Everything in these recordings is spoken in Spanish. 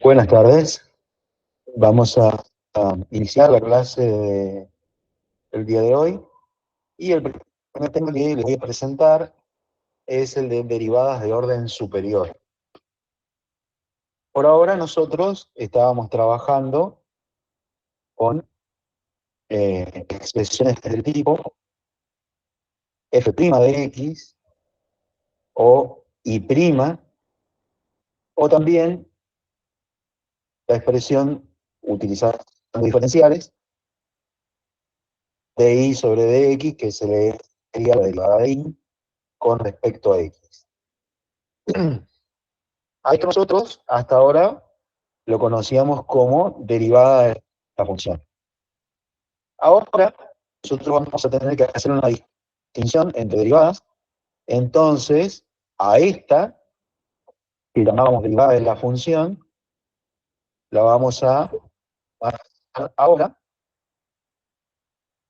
Buenas tardes. Vamos a iniciar la clase del día de hoy. Y el primer tema que les voy a presentar es el de derivadas de orden superior. Por ahora nosotros estábamos trabajando con expresiones del tipo f' de x o y', o también la expresión utilizando diferenciales de y sobre dx, que se le sería la derivada de y con respecto a x. A esto nosotros hasta ahora lo conocíamos como derivada de la función. Ahora nosotros vamos a tener que hacer una distinción entre derivadas. Entonces, a esta, que llamábamos derivada de la función, la vamos a llamar ahora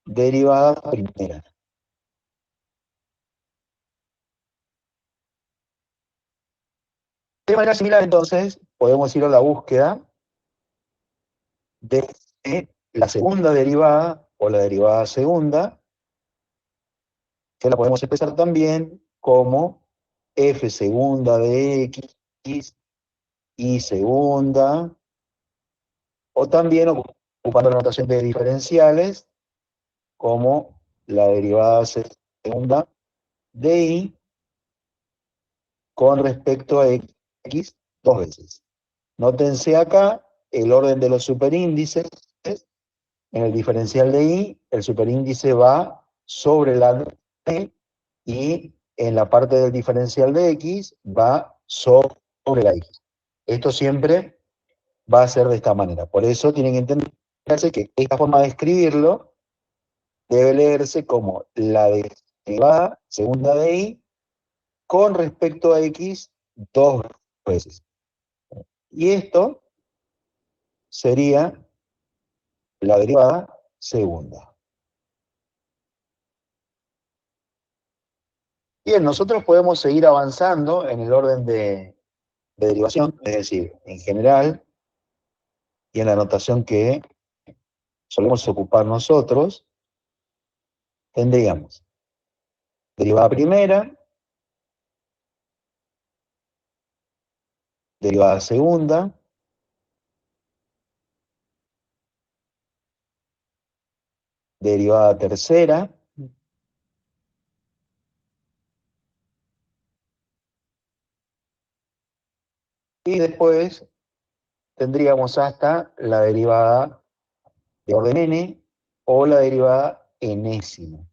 derivada primera. De manera similar, entonces, podemos ir a la búsqueda de la segunda derivada o la derivada segunda, que la podemos expresar también como f segunda de x y segunda, o también ocupando la notación de diferenciales como la derivada segunda de y con respecto a x dos veces. Nótense acá el orden de los superíndices. En el diferencial de y, el superíndice va sobre la d, y en la parte del diferencial de x va sobre la x. Esto siempre va a ser de esta manera. Por eso tienen que entenderse que esta forma de escribirlo debe leerse como la derivada segunda de y con respecto a x dos veces. Y esto sería la derivada segunda. Bien, nosotros podemos seguir avanzando en el orden de derivación, es decir, en general, y en la notación que solemos ocupar nosotros, tendríamos derivada primera, derivada segunda, derivada tercera, y después tendríamos hasta la derivada de orden n o la derivada enésima.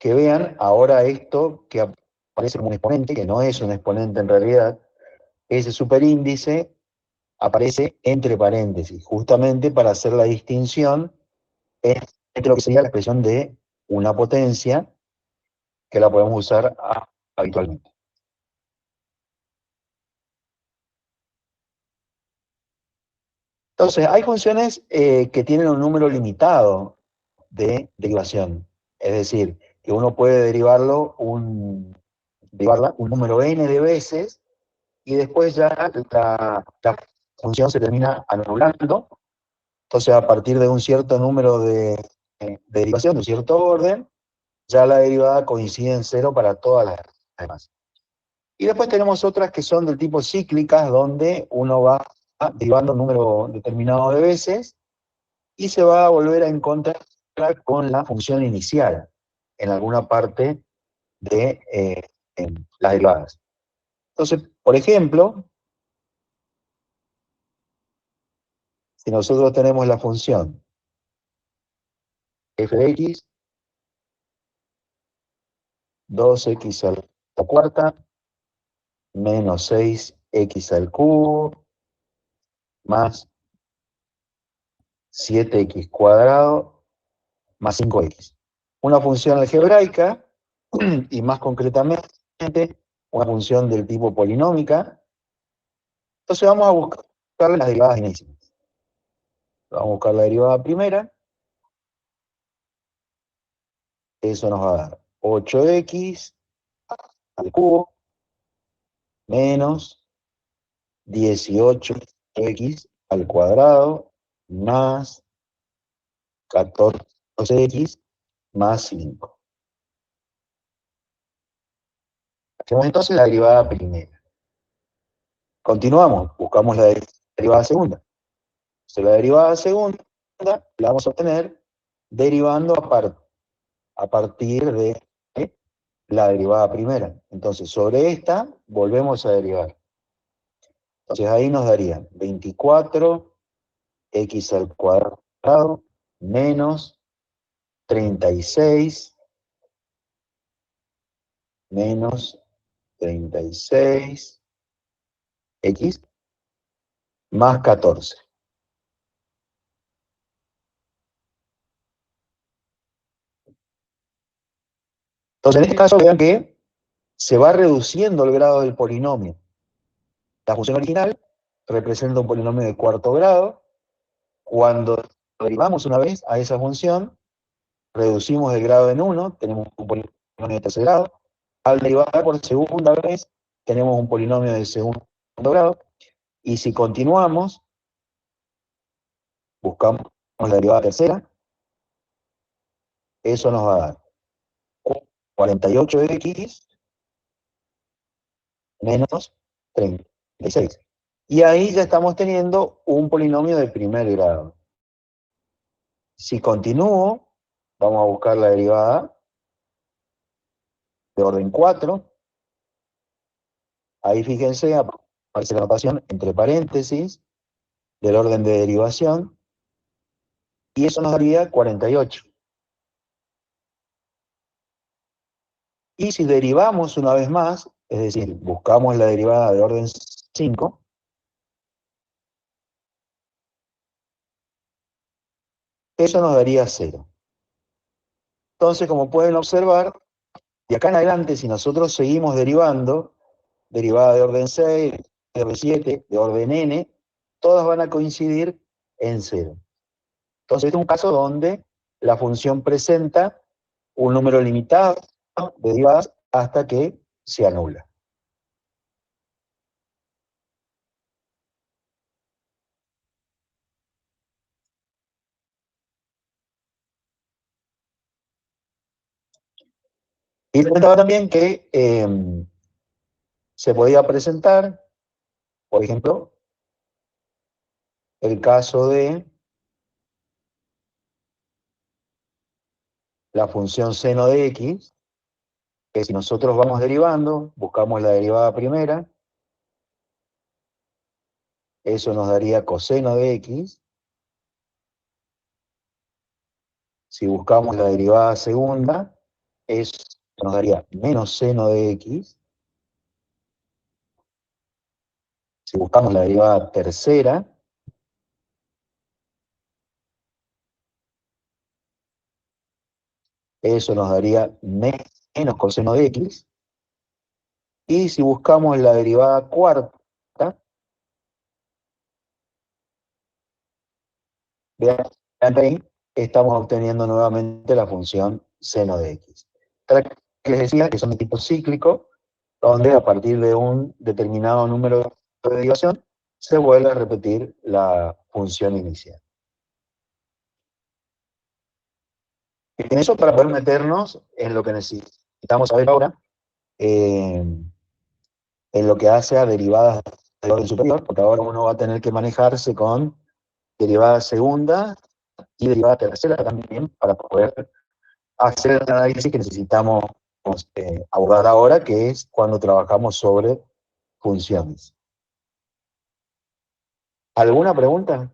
Que vean ahora esto que aparece como un exponente, que no es un exponente en realidad, ese superíndice aparece entre paréntesis, justamente para hacer la distinción entre lo que sería la expresión de una potencia, que la podemos usar habitualmente. Entonces, hay funciones que tienen un número limitado de derivación. Es decir, que uno puede derivarla un número n de veces, y después ya la función se termina anulando. Entonces, a partir de un cierto número de derivación, de un cierto orden, ya la derivada coincide en cero para todas las demás. Y después tenemos otras que son del tipo cíclicas, donde uno va derivando un número determinado de veces y se va a volver a encontrar con la función inicial en alguna parte de las derivadas. Entonces, por ejemplo, si nosotros tenemos la función f de x, 2x a la cuarta, menos 6x al cubo, más 7x cuadrado, más 5x. Una función algebraica, y más concretamente, una función del tipo polinómica. Entonces vamos a buscar las derivadas enésimas. Vamos a buscar la derivada primera. Eso nos va a dar 8x al cubo, menos 18x al cuadrado más 14x más 5. Hacemos entonces la derivada primera. Continuamos, buscamos la derivada segunda. Entonces, la derivada segunda la vamos a obtener derivando a partir de la derivada primera. Entonces, sobre esta volvemos a derivar. Entonces, ahí nos daría 24x al cuadrado menos 36 menos 36x más 14. Entonces, en este caso, vean que se va reduciendo el grado del polinomio. La función original representa un polinomio de cuarto grado. Cuando derivamos una vez a esa función, reducimos el grado en 1, tenemos un polinomio de tercer grado. Al derivar por segunda vez, tenemos un polinomio de segundo grado. Y si continuamos, buscamos la derivada tercera, eso nos va a dar 48x menos 36. Y ahí ya estamos teniendo un polinomio de primer grado. Si continúo, vamos a buscar la derivada de orden 4. Ahí fíjense, aparece la notación entre paréntesis del orden de derivación, y eso nos daría 48. Y si derivamos una vez más, es decir, buscamos la derivada de orden 5, eso nos daría 0. Entonces, como pueden observar, de acá en adelante, si nosotros seguimos derivando, derivada de orden 6, de orden 7, de orden n, todas van a coincidir en 0. Entonces, este es un caso donde la función presenta un número limitado de derivadas hasta que se anula. Y comentaba también que se podía presentar, por ejemplo, el caso de la función seno de x, que si nosotros vamos derivando, buscamos la derivada primera, eso nos daría coseno de x. Si buscamos la derivada segunda, eso nos daría menos seno de x. Si buscamos la derivada tercera, eso nos daría menos coseno de x. Y si buscamos la derivada cuarta, vean ahí, estamos obteniendo nuevamente la función seno de x. Que les decía que son de tipo cíclico, donde a partir de un determinado número de derivación se vuelve a repetir la función inicial. Y en eso, para poder meternos en lo que necesitamos saber ahora, en lo que hace a derivadas de orden superior, porque ahora uno va a tener que manejarse con derivada segunda y derivada tercera también para poder hacer el análisis que necesitamos abordar ahora, que es cuando trabajamos sobre funciones. ¿Alguna pregunta?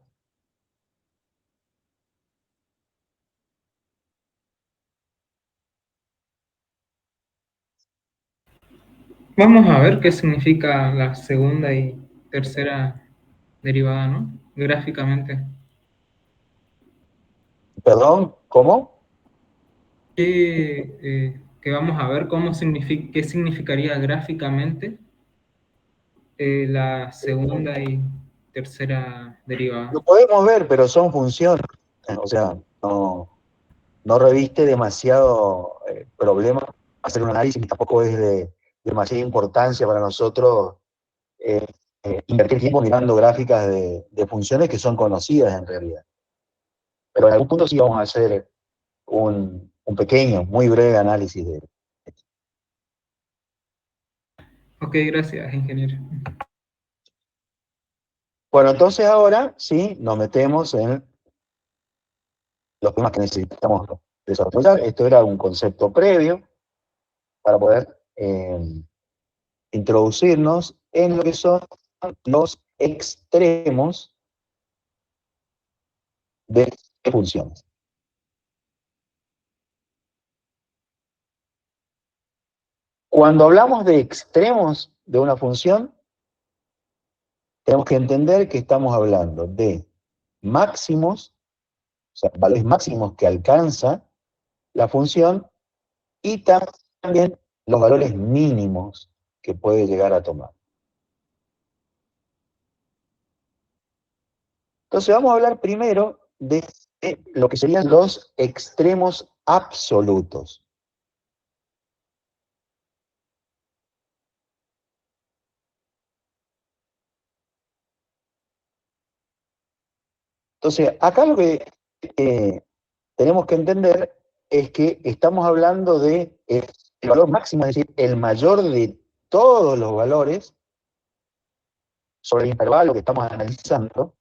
Vamos a ver qué significa la segunda y tercera derivada, ¿no? Gráficamente. ¿Perdón? ¿Cómo? Que vamos a ver qué significaría gráficamente la segunda y tercera derivada. Lo podemos ver, pero son funciones. O sea, no reviste demasiado problema hacer un análisis, y tampoco es de demasiada importancia para nosotros invertir tiempo mirando gráficas de funciones que son conocidas en realidad. Pero en algún punto sí vamos a hacer un pequeño, muy breve análisis de. Ok, gracias, ingeniero. Bueno, entonces ahora sí nos metemos en los temas que necesitamos desarrollar. Esto era un concepto previo para poder introducirnos en lo que son los extremos de funciones. Cuando hablamos de extremos de una función, tenemos que entender que estamos hablando de máximos, o sea, valores máximos que alcanza la función, y también los valores mínimos que puede llegar a tomar. Entonces vamos a hablar primero de lo que serían los extremos absolutos. Entonces, acá lo que tenemos que entender es que estamos hablando de el valor máximo, es decir, el mayor de todos los valores sobre el intervalo que estamos analizando,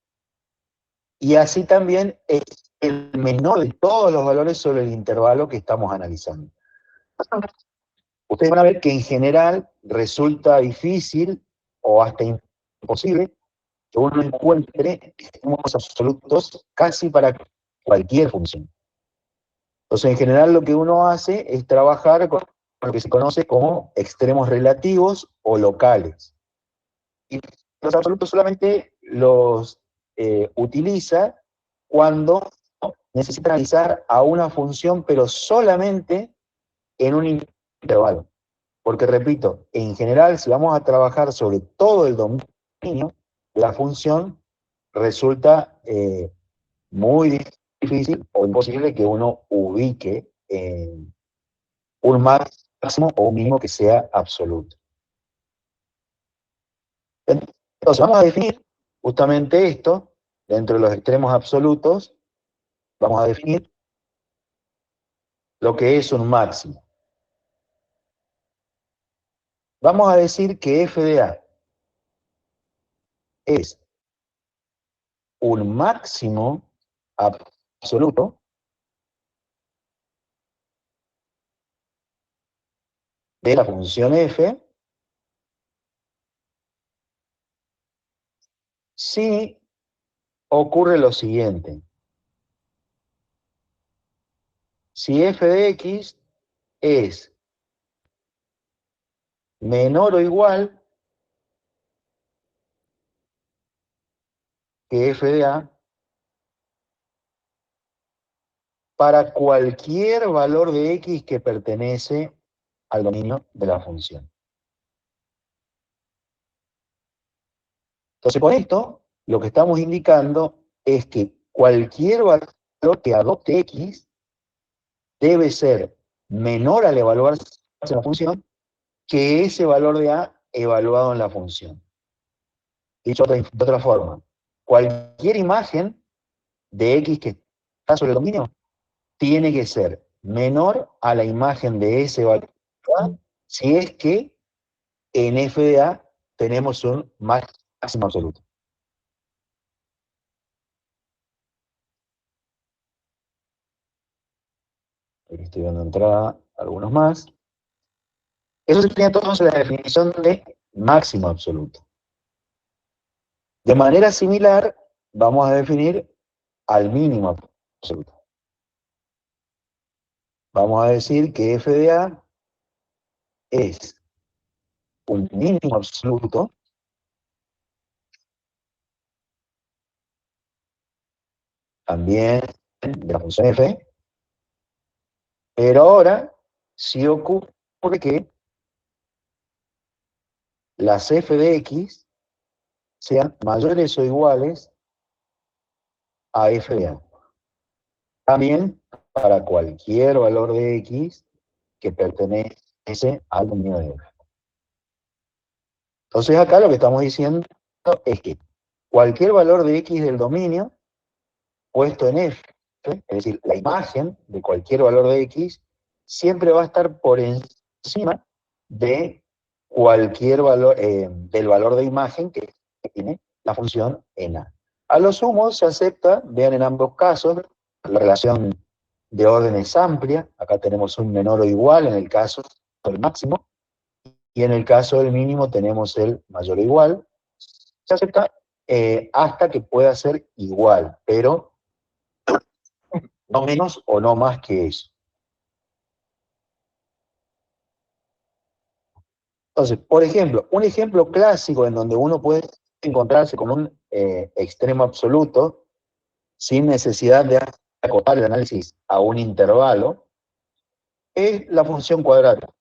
y así también es el menor de todos los valores sobre el intervalo que estamos analizando. Ustedes van a ver que en general resulta difícil o hasta imposible que uno encuentre extremos absolutos casi para cualquier función. Entonces, en general lo que uno hace es trabajar con lo que se conoce como extremos relativos o locales. Y los absolutos solamente los utiliza cuando necesita analizar a una función, pero solamente en un intervalo. Porque, repito, en general, si vamos a trabajar sobre todo el dominio, la función resulta muy difícil o imposible que uno ubique un máximo o un mínimo que sea absoluto. Entonces, vamos a definir justamente esto, dentro de los extremos absolutos, vamos a definir lo que es un máximo. Vamos a decir que f de a es un máximo absoluto de la función f si ocurre lo siguiente. Si f de x es menor o igual que f de a para cualquier valor de x que pertenece al dominio de la función. Entonces, con esto, lo que estamos indicando es que cualquier valor que adopte x debe ser menor al evaluarse en la función que ese valor de a evaluado en la función. Dicho de otra forma, cualquier imagen de x que está sobre el dominio tiene que ser menor a la imagen de ese valor si es que en f de a tenemos un máximo absoluto. Aquí estoy dando entrada a algunos más. Eso sería entonces la definición de máximo absoluto. De manera similar, vamos a definir al mínimo absoluto. Vamos a decir que f de a es un mínimo absoluto también de la función f, pero ahora si ocurre que las f de x sean mayores o iguales a f de a. También para cualquier valor de x que pertenece al dominio de f. Entonces acá lo que estamos diciendo es que cualquier valor de x del dominio puesto en f, es decir, la imagen de cualquier valor de x, siempre va a estar por encima de cualquier valor, del valor de imagen que tiene la función en A. A lo sumo se acepta, vean en ambos casos, la relación de orden es amplia, acá tenemos un menor o igual en el caso del máximo, y en el caso del mínimo tenemos el mayor o igual. Se acepta hasta que pueda ser igual, pero no menos o no más que eso. Entonces, por ejemplo, un ejemplo clásico en donde uno puede encontrarse con un extremo absoluto sin necesidad de acotar el análisis a un intervalo es la función cuadrática.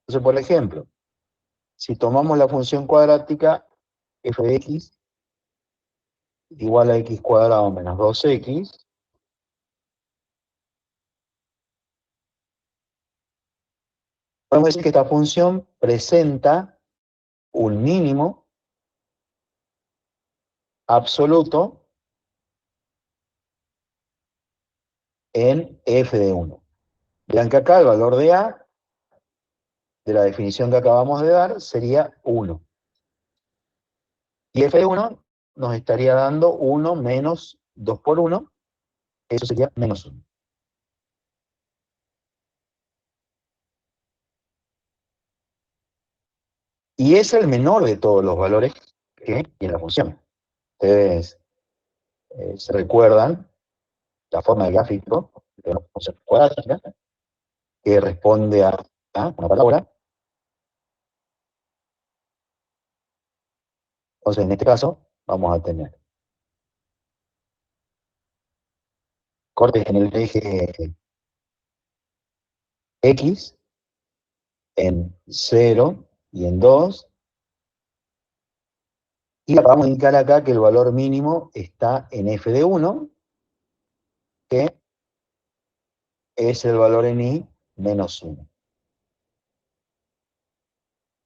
Entonces, por ejemplo, si tomamos la función cuadrática f de x igual a x cuadrado menos 2x, podemos decir que esta función presenta un mínimo absoluto en f de 1. Vean que acá el valor de A, de la definición que acabamos de dar, sería 1. Y f de 1 nos estaría dando 1 menos 2 por 1, eso sería menos 1. Y es el menor de todos los valores que tiene la función. Ustedes se recuerdan la forma del gráfico de una función cuadrática que responde a una parábola. Entonces, en este caso, vamos a tener cortes en el eje X, en 0 y en 2, y acabamos de indicar acá que el valor mínimo está en f de 1, que es el valor en i menos 1.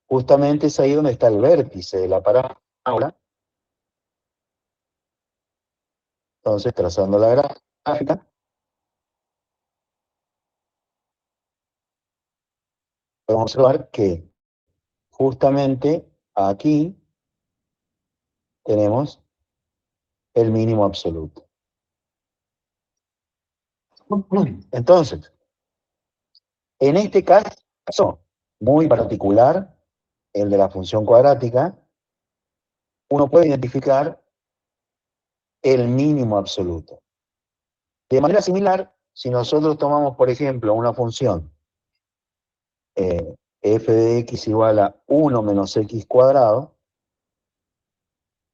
Justamente es ahí donde está el vértice de la parábola. Entonces, trazando la gráfica, podemos observar que justamente aquí tenemos el mínimo absoluto. Entonces, en este caso muy particular, el de la función cuadrática, uno puede identificar el mínimo absoluto. De manera similar, si nosotros tomamos, por ejemplo, una función f de x igual a 1 menos x cuadrado,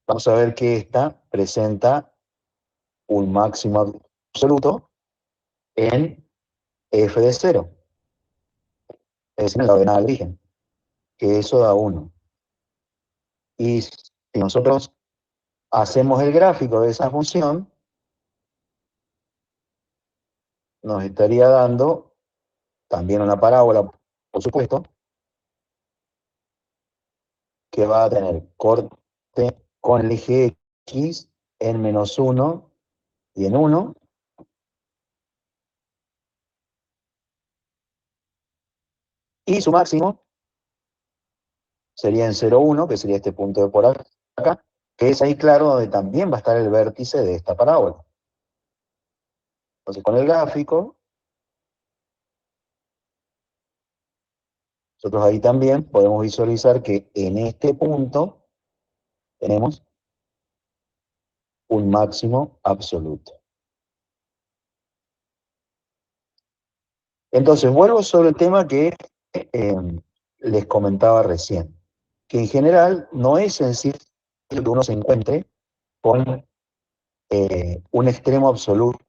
vamos a ver que esta presenta un máximo absoluto en f de 0, es decir, en la ordenada del origen, que eso da 1. Y si nosotros hacemos el gráfico de esa función, nos estaría dando también una parábola, por supuesto, que va a tener corte con el eje X en menos 1 y en 1, y su máximo sería en 0, 1, que sería este punto de por acá, que es ahí claro donde también va a estar el vértice de esta parábola. Entonces, con el gráfico, nosotros ahí también podemos visualizar que en este punto tenemos un máximo absoluto. Entonces, vuelvo sobre el tema que les comentaba recién, que en general no es sencillo que uno se encuentre con un extremo absoluto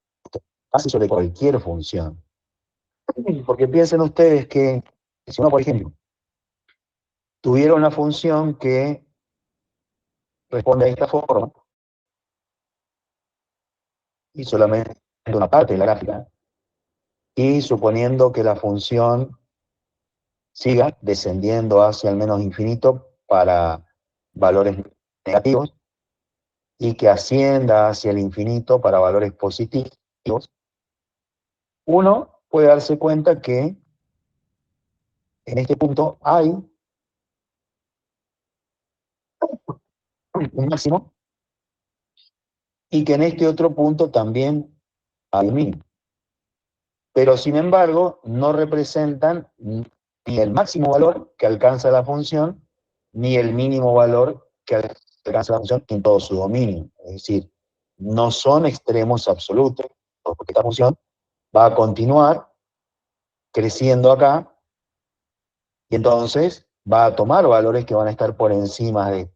casi sobre cualquier función. Porque piensen ustedes que si uno, por ejemplo, tuviera una función que responde de esta forma, y solamente una parte de la gráfica, y suponiendo que la función siga descendiendo hacia el menos infinito para valores negativos y que ascienda hacia el infinito para valores positivos, uno puede darse cuenta que en este punto hay un máximo y que en este otro punto también hay un mínimo. Pero sin embargo, no representan ni el máximo valor que alcanza la función, ni el mínimo valor que alcanza la función en todo su dominio. Es decir, no son extremos absolutos, porque esta función va a continuar creciendo acá, y entonces va a tomar valores que van a estar por encima de.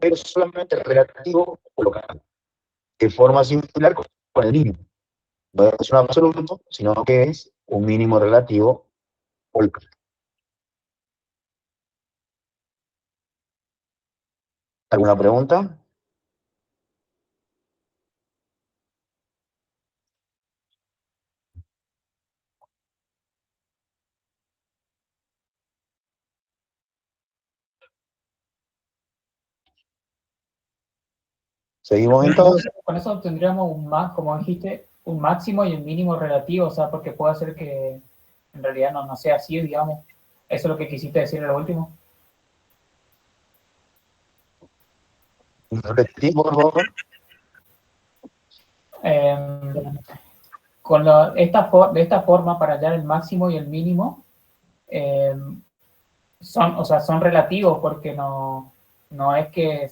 Pero solamente relativo o local, de forma similar con el mínimo. No es un absoluto, sino que es un mínimo relativo o local. ¿Alguna pregunta? Seguimos entonces. Con eso obtendríamos como dijiste, un máximo y un mínimo relativo, o sea, porque puede ser que en realidad no sea así, digamos. Eso es lo que quisiste decir en lo último. Repetimos, por favor. De esta forma, para hallar el máximo y el mínimo, son relativos porque no es que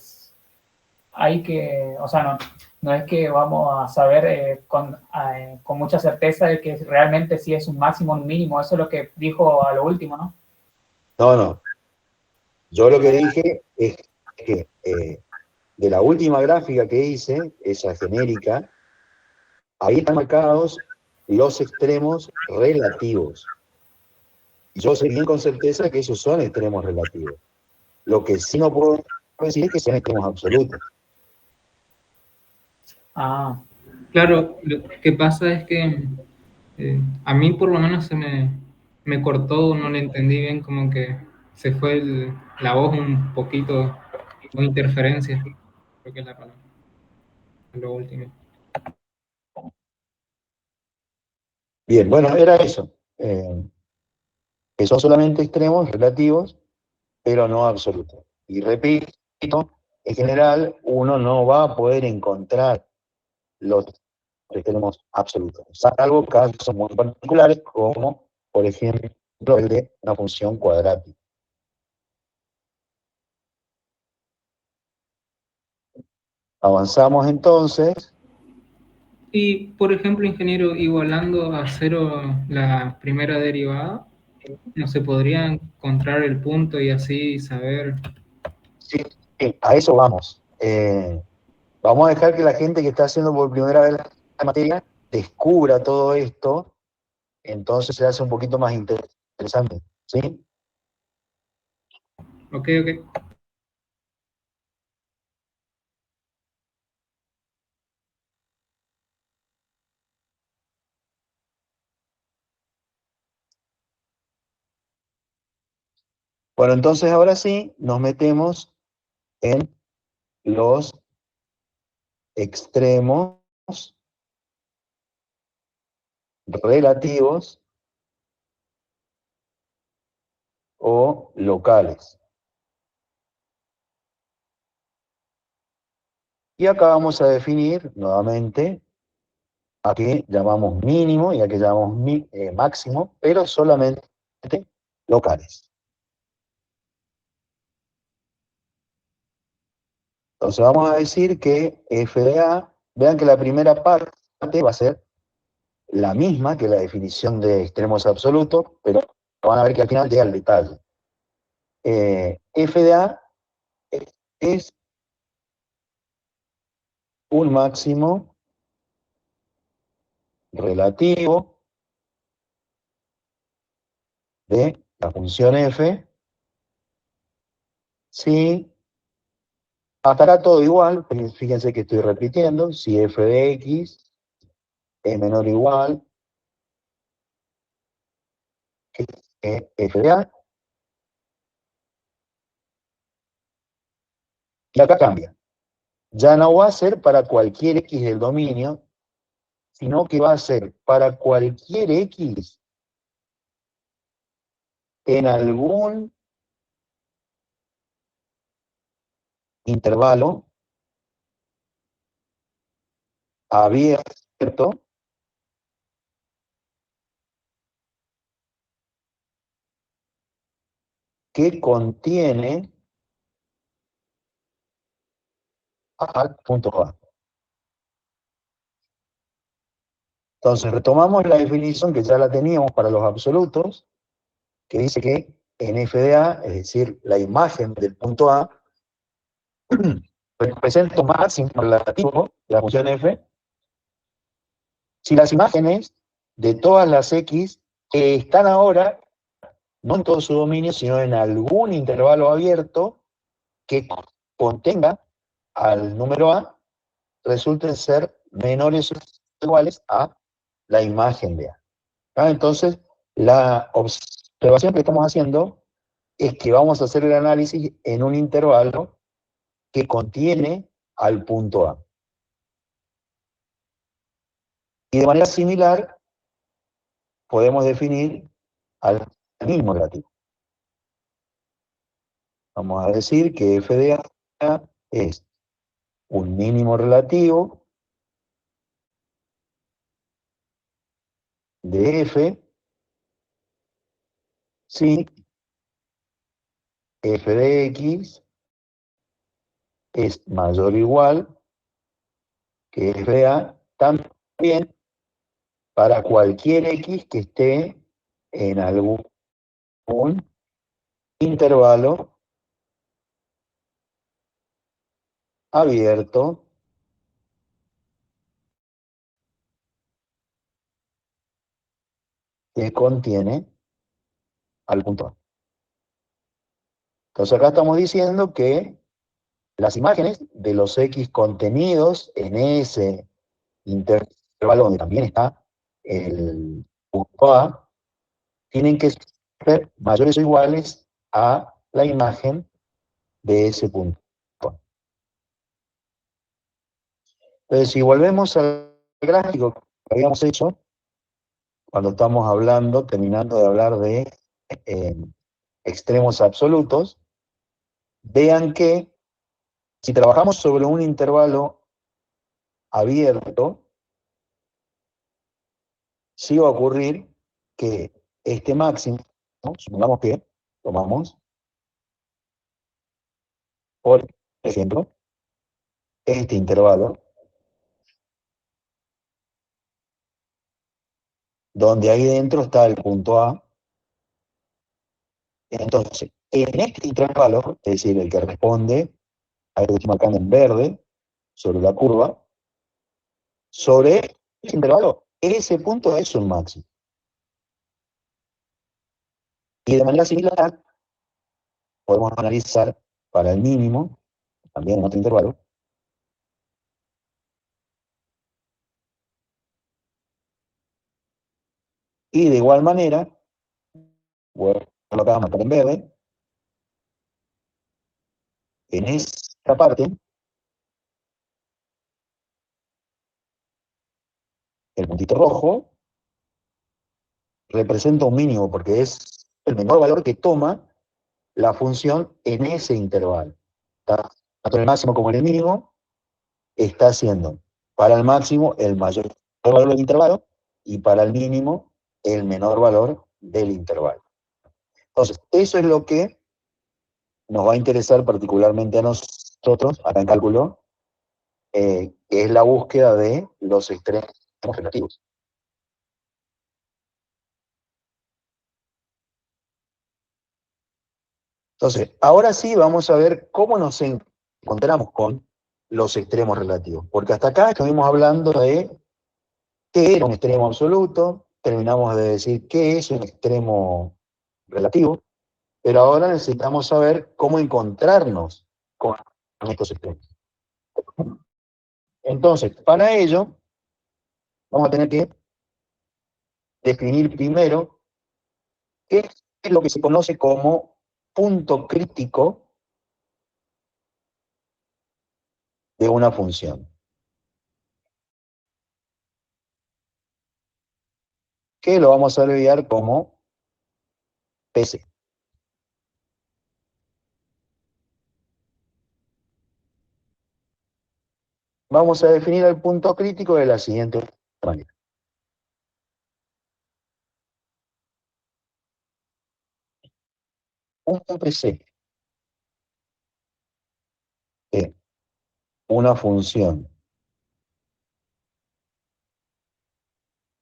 no es que vamos a saber con mucha certeza de que realmente sí es un máximo o un mínimo. Eso es lo que dijo a lo último, ¿no? No. Yo lo que dije es que de la última gráfica que hice, esa genérica, ahí están marcados los extremos relativos. Yo sé bien con certeza que esos son extremos relativos. Lo que sí no puedo decir es que sean extremos absolutos. Ah. Claro, lo que pasa es que a mí por lo menos me cortó, no le entendí bien, como que se fue la voz un poquito, o interferencia, creo que es la palabra, lo último. Bien, bueno, era eso. Que son solamente extremos relativos, pero no absolutos. Y repito, en general uno no va a poder encontrar los extremos absolutos, salvo casos muy particulares, como por ejemplo el de una función cuadrática. Avanzamos entonces. Y, por ejemplo, ingeniero, igualando a cero la primera derivada, ¿no se podría encontrar el punto y así saber? Sí, a eso vamos. Vamos a dejar que la gente que está haciendo por primera vez la materia descubra todo esto, entonces se hace un poquito más interesante, ¿sí? Ok. Bueno, entonces ahora sí nos metemos en los extremos relativos o locales. Y acá vamos a definir nuevamente a qué llamamos mínimo y a qué llamamos máximo, pero solamente locales. Entonces vamos a decir que f de a, vean que la primera parte va a ser la misma que la definición de extremos absolutos, pero van a ver que al final llega el detalle. F de a es un máximo relativo de la función f, si hasta acá todo igual, fíjense que estoy repitiendo, si f de x es menor o igual que f de a, y acá cambia. Ya no va a ser para cualquier x del dominio, sino que va a ser para cualquier x en algún intervalo abierto que contiene al punto A. Entonces, retomamos la definición que ya la teníamos para los absolutos, que dice que en f de A, es decir, la imagen del punto A, representa un máximo relativo de la función f, si las imágenes de todas las x que están ahora, no en todo su dominio, sino en algún intervalo abierto que contenga al número A, resulten ser menores o iguales a la imagen de A. Entonces, la observación que estamos haciendo es que vamos a hacer el análisis en un intervalo que contiene al punto A. Y de manera similar, podemos definir al mínimo relativo. Vamos a decir que f de A es un mínimo relativo de f si f de x es mayor o igual que f de A, también para cualquier x que esté en algún intervalo abierto que contiene al punto A. Entonces acá estamos diciendo que las imágenes de los x contenidos en ese intervalo donde también está el punto A, tienen que ser mayores o iguales a la imagen de ese punto A. Entonces, si volvemos al gráfico que habíamos hecho, cuando estamos hablando, terminando de hablar de extremos absolutos, vean que si trabajamos sobre un intervalo abierto, sí va a ocurrir que este máximo, ¿no? Supongamos que tomamos, por ejemplo, este intervalo, donde ahí dentro está el punto A. Entonces, en este intervalo, es decir, el que responde a esto que estoy marcando en verde, sobre la curva, sobre ese intervalo, ese punto es un máximo. Y de manera similar, podemos analizar para el mínimo, también en otro intervalo, y de igual manera, voy a colocar marcar en verde, en esta parte, el puntito rojo representa un mínimo, porque es el menor valor que toma la función en ese intervalo. Tanto el máximo como el mínimo está haciendo para el máximo el mayor valor del intervalo y para el mínimo el menor valor del intervalo. Entonces, eso es lo que nos va a interesar particularmente a nosotros, acá en cálculo, que es la búsqueda de los extremos relativos. Entonces, ahora sí vamos a ver cómo nos encontramos con los extremos relativos. Porque hasta acá estuvimos hablando de qué era un extremo absoluto, terminamos de decir qué es un extremo relativo, pero ahora necesitamos saber cómo encontrarnos con estos extremos. Entonces, para ello, vamos a tener que definir primero qué es lo que se conoce como punto crítico de una función, que lo vamos a abreviar como PC. Vamos a definir el punto crítico de la siguiente manera. Un PC es una función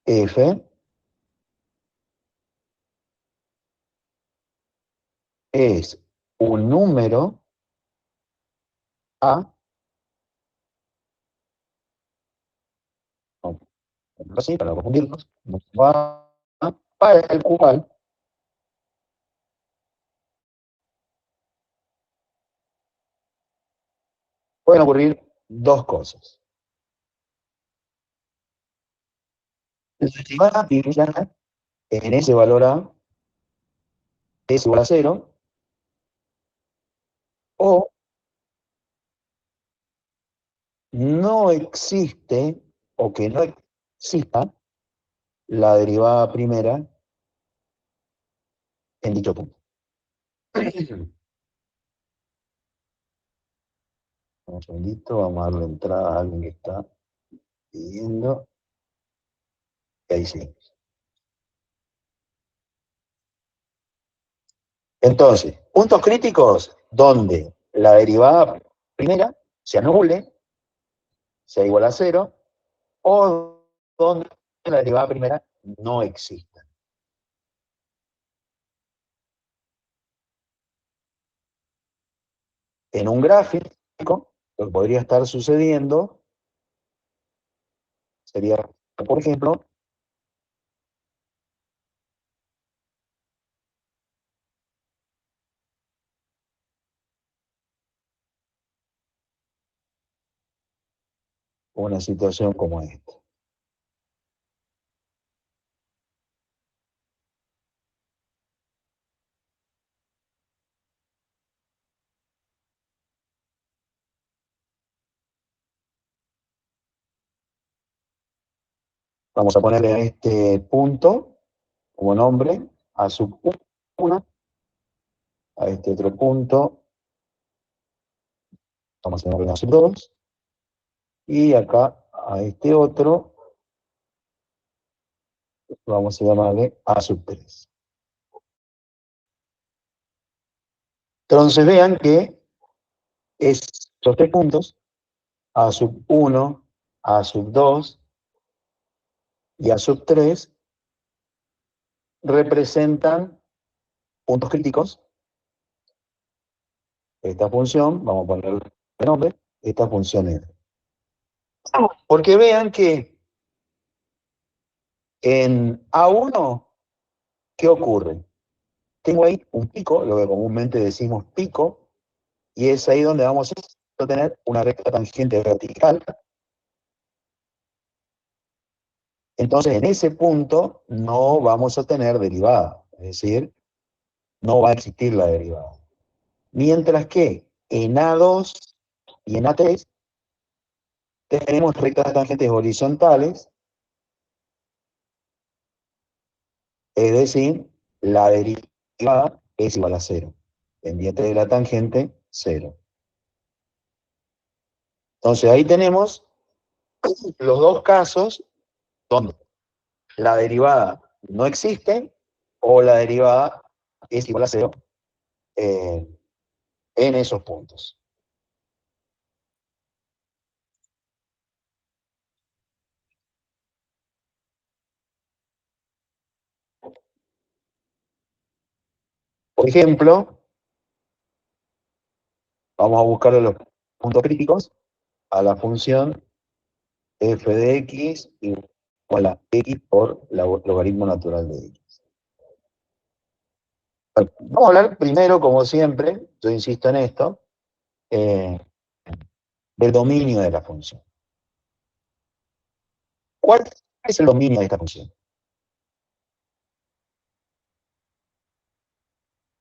f es un número a, no, así para no confundirnos, va para el cual pueden ocurrir dos cosas. La derivada primera en ese valor a es igual a 0, o no existe, o que no exista, la derivada primera en dicho punto. Un segundito, vamos a darle entrada a alguien que está pidiendo. Y ahí sí. Entonces, puntos críticos donde la derivada primera se anule, sea igual a 0, o donde la derivada primera no exista. En un gráfico, lo que podría estar sucediendo sería, por ejemplo, una situación como esta. Vamos a ponerle a este punto como nombre a sub 1, a este otro punto, vamos a llamarle a sub 2, y acá a este otro, vamos a llamarle a sub 3. Entonces vean que estos tres puntos, a sub 1, a sub 2 y a sub 3, representan puntos críticos. Esta función, vamos a ponerle el nombre, esta función es. Porque vean que en A1, ¿qué ocurre? Tengo ahí un pico, lo que comúnmente decimos pico, y es ahí donde vamos a tener una recta tangente vertical. Entonces, en ese punto no vamos a tener derivada, es decir, no va a existir la derivada. Mientras que en A2 y en A3 tenemos rectas tangentes horizontales, es decir, la derivada es igual a 0. Pendiente de la tangente, 0. Entonces ahí tenemos los dos casos donde la derivada no existe o la derivada es igual a 0 en esos puntos. Por ejemplo, vamos a buscar los puntos críticos a la función f de x igual a x por logaritmo natural de x. Vamos a hablar primero, como siempre, yo insisto en esto, del dominio de la función. ¿Cuál es el dominio de esta función?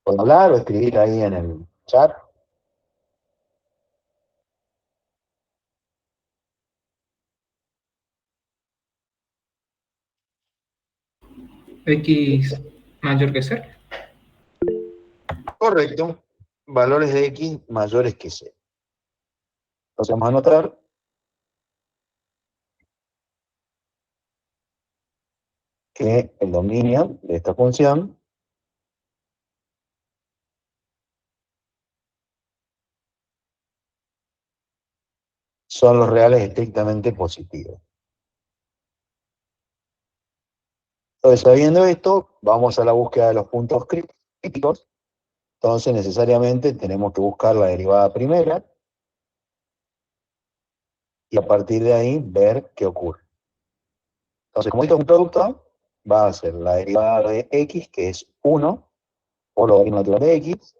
¿Puedo hablar o escribir ahí en el chat? X mayor que 0. Correcto. Valores de X mayores que 0. Entonces vamos a anotar que el dominio de esta función son los reales estrictamente positivos. Entonces, sabiendo esto, vamos a la búsqueda de los puntos críticos. Entonces, necesariamente tenemos que buscar la derivada primera y a partir de ahí ver qué ocurre. Entonces, como esto es un producto, va a ser la derivada de x, que es 1 por logaritmo natural de x,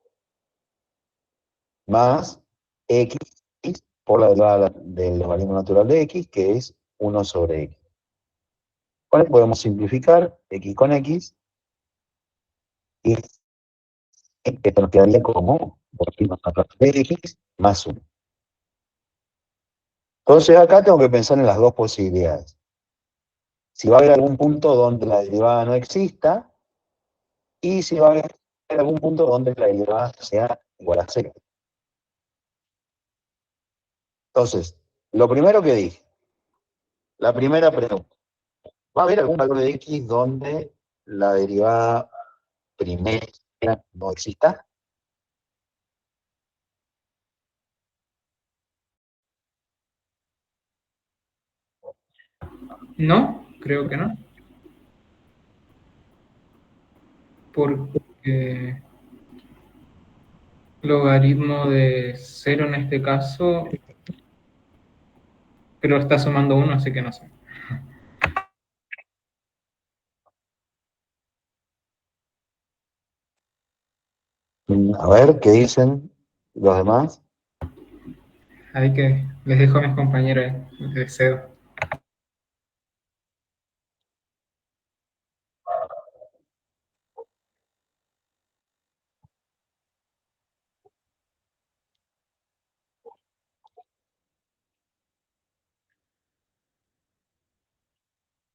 más x por la derivada del logaritmo natural de x, que es 1 sobre x. Con esto podemos simplificar x con x, y esto nos quedaría como logaritmo natural de x más 1. Entonces acá tengo que pensar en las dos posibilidades. Si va a haber algún punto donde la derivada no exista, y si va a haber algún punto donde la derivada sea igual a 0. Entonces, lo primero que dije, la primera pregunta, ¿va a haber algún valor de x donde la derivada primera no exista? No, creo que no. Porque logaritmo de 0 en este caso, pero está sumando 1, así que no sé. A ver, ¿qué dicen los demás? Ahí que les dejo a mis compañeros de cedo.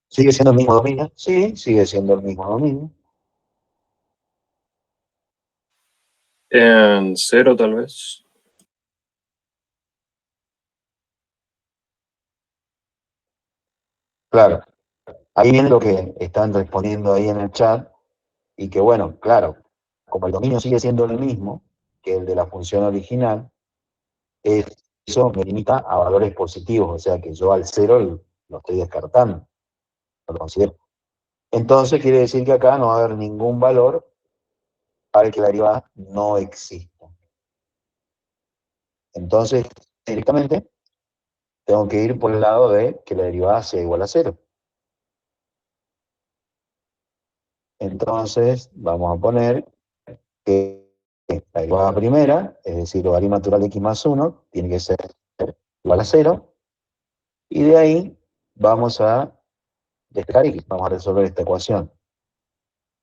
¿Sigue siendo el mismo dominio? Sí, sigue siendo el mismo dominio. En 0 tal vez. Claro, ahí viene lo que están respondiendo ahí en el chat, y que bueno, claro, como el dominio sigue siendo el mismo que el de la función original, eso me limita a valores positivos, o sea que yo al 0 lo estoy descartando, no lo considero. Entonces quiere decir que acá no va a haber ningún valor para que la derivada no exista. Entonces, directamente, tengo que ir por el lado de que la derivada sea igual a 0. Entonces, vamos a poner que la derivada primera, es decir, logaritmo natural de x más 1, tiene que ser igual a 0, y de ahí vamos a despejar x, vamos a resolver esta ecuación.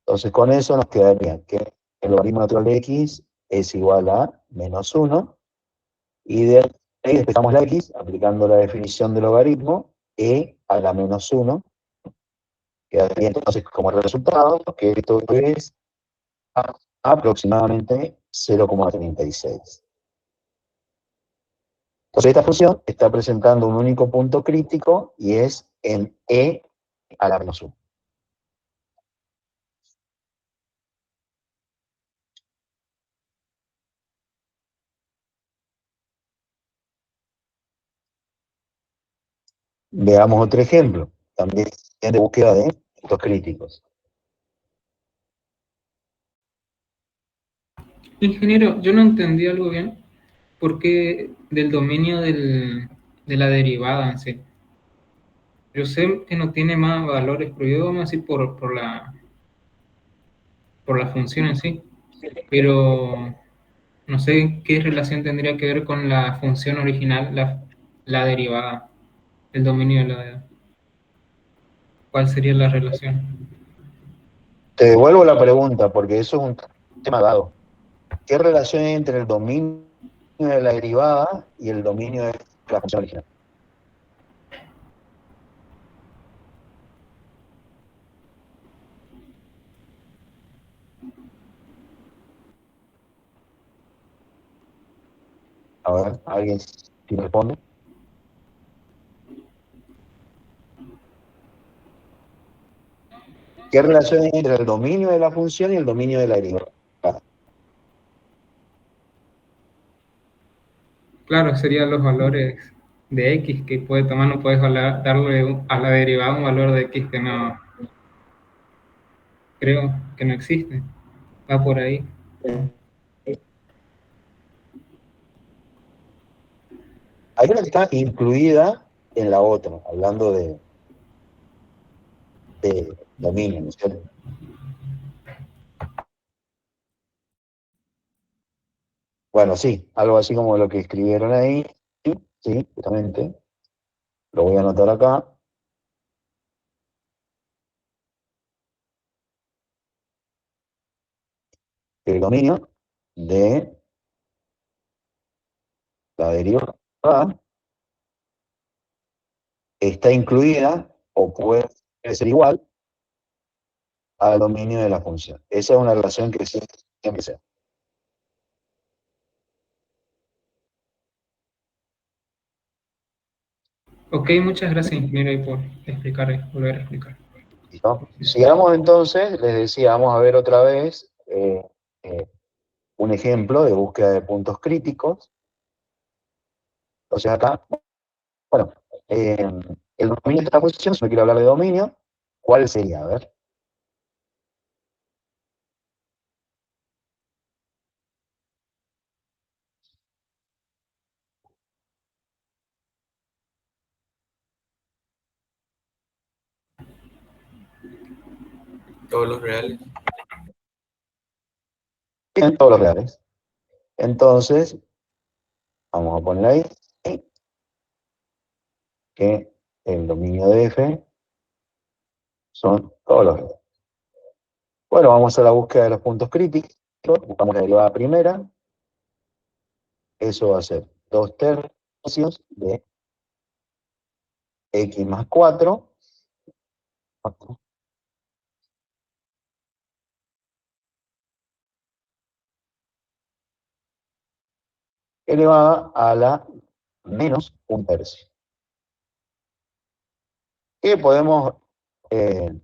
Entonces, con eso nos quedaría que el logaritmo natural de x es igual a menos 1, y de ahí despejamos la x, aplicando la definición de logaritmo, e a la menos 1, quedaría entonces como resultado que esto es aproximadamente 0,36. Entonces esta función está presentando un único punto crítico y es en e a la menos 1. Veamos otro ejemplo, también de búsqueda de puntos críticos. Ingeniero, yo no entendí algo bien. ¿Por qué del dominio de la derivada en sí? Yo sé que no tiene más valores prohibidos, vamos a decir, por la función en sí. pero no sé qué relación tendría que ver con la función original, la derivada, el dominio de la... ¿Cuál sería la relación? Te devuelvo la pregunta, porque eso es un tema dado. ¿Qué relación hay entre el dominio de la derivada y el dominio de la función original? A ver, ¿alguien si responde? ¿Qué relación hay entre el dominio de la función y el dominio de la derivada? Claro, serían los valores de x que puede tomar, no puedes darle a la derivada un valor de x que no, creo que no existe. Va por ahí. Hay una que está incluida en la otra, hablando de dominio, ¿no es cierto? Bueno, sí, algo así como lo que escribieron ahí. Sí, justamente. Lo voy a anotar acá. El dominio de la derivada está incluida o puede ser igual al dominio de la función. Esa es una relación que siempre se da. Ok, muchas gracias, ingeniero, y por explicar, volver a explicar. ¿No? Sigamos entonces, les decía, vamos a ver otra vez eh, un ejemplo de búsqueda de puntos críticos. Entonces acá, bueno, el dominio de esta función, si no quiero hablar de dominio, ¿cuál sería? A ver. Todos los reales. Bien, todos los reales. Entonces, vamos a poner ahí que el dominio de f son todos los reales. Bueno, vamos a la búsqueda de los puntos críticos. Buscamos la derivada primera. Eso va a ser 2 tercios de x más 4 elevada a la menos 1 tercio. Y podemos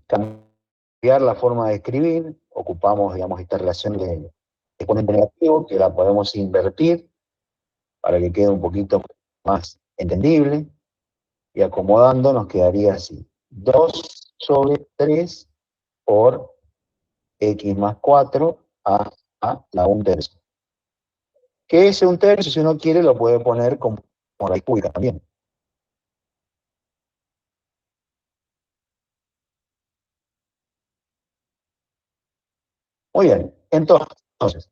cambiar la forma de escribir. Ocupamos, digamos, esta relación de exponente negativo, que la podemos invertir para que quede un poquito más entendible. Y acomodando nos quedaría así. 2/3 por x más 4 a la 1 tercio. Que ese 1 tercio, si uno quiere, lo puede poner como raíz cúbica también. Muy bien, entonces,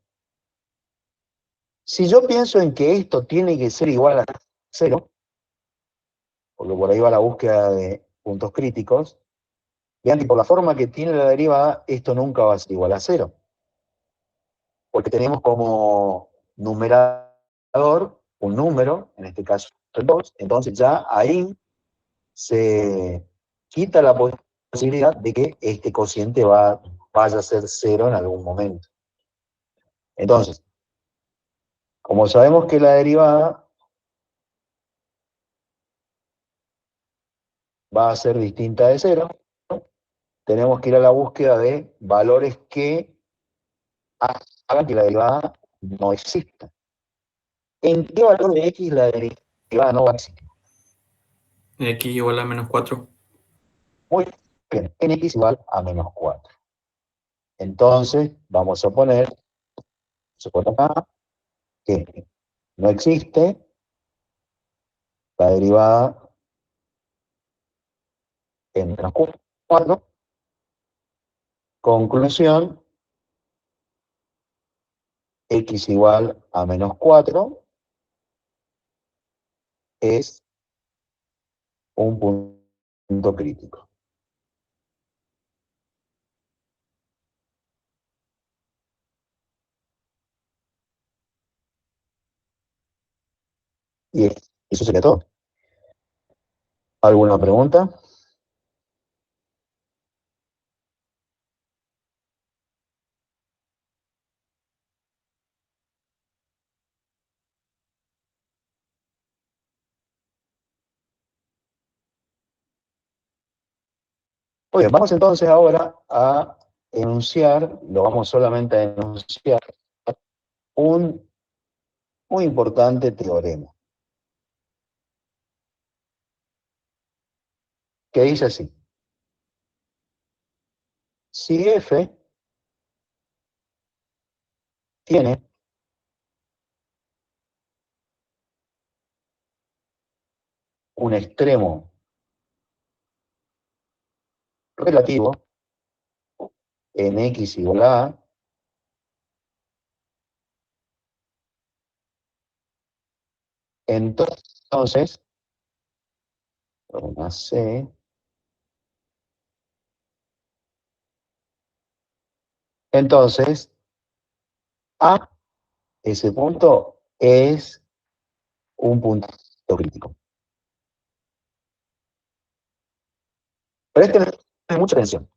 si yo pienso en que esto tiene que ser igual a 0, porque por ahí va la búsqueda de puntos críticos, vean que por la forma que tiene la derivada, esto nunca va a ser igual a 0. Porque tenemos como numerador un número, en este caso el 2, entonces ya ahí se quita la posibilidad de que este cociente vaya a ser 0 en algún momento. Entonces, como sabemos que la derivada va a ser distinta de 0, tenemos que ir a la búsqueda de valores que hagan que la derivada no exista. ¿En qué valor de x la derivada no va a existir? X igual a menos 4. Muy bien, en x igual a menos 4. Entonces, vamos a poner acá que no existe la derivada en menos 4. Conclusión, x igual a menos 4 es un punto crítico. Y eso sería todo. ¿Alguna pregunta? Muy bien, vamos entonces ahora a enunciar, lo vamos solamente a enunciar, un muy importante teorema, que dice así: si F tiene un extremo relativo en x igual a A, entonces, una C, entonces A, ese punto, es un punto crítico. Presten mucha atención,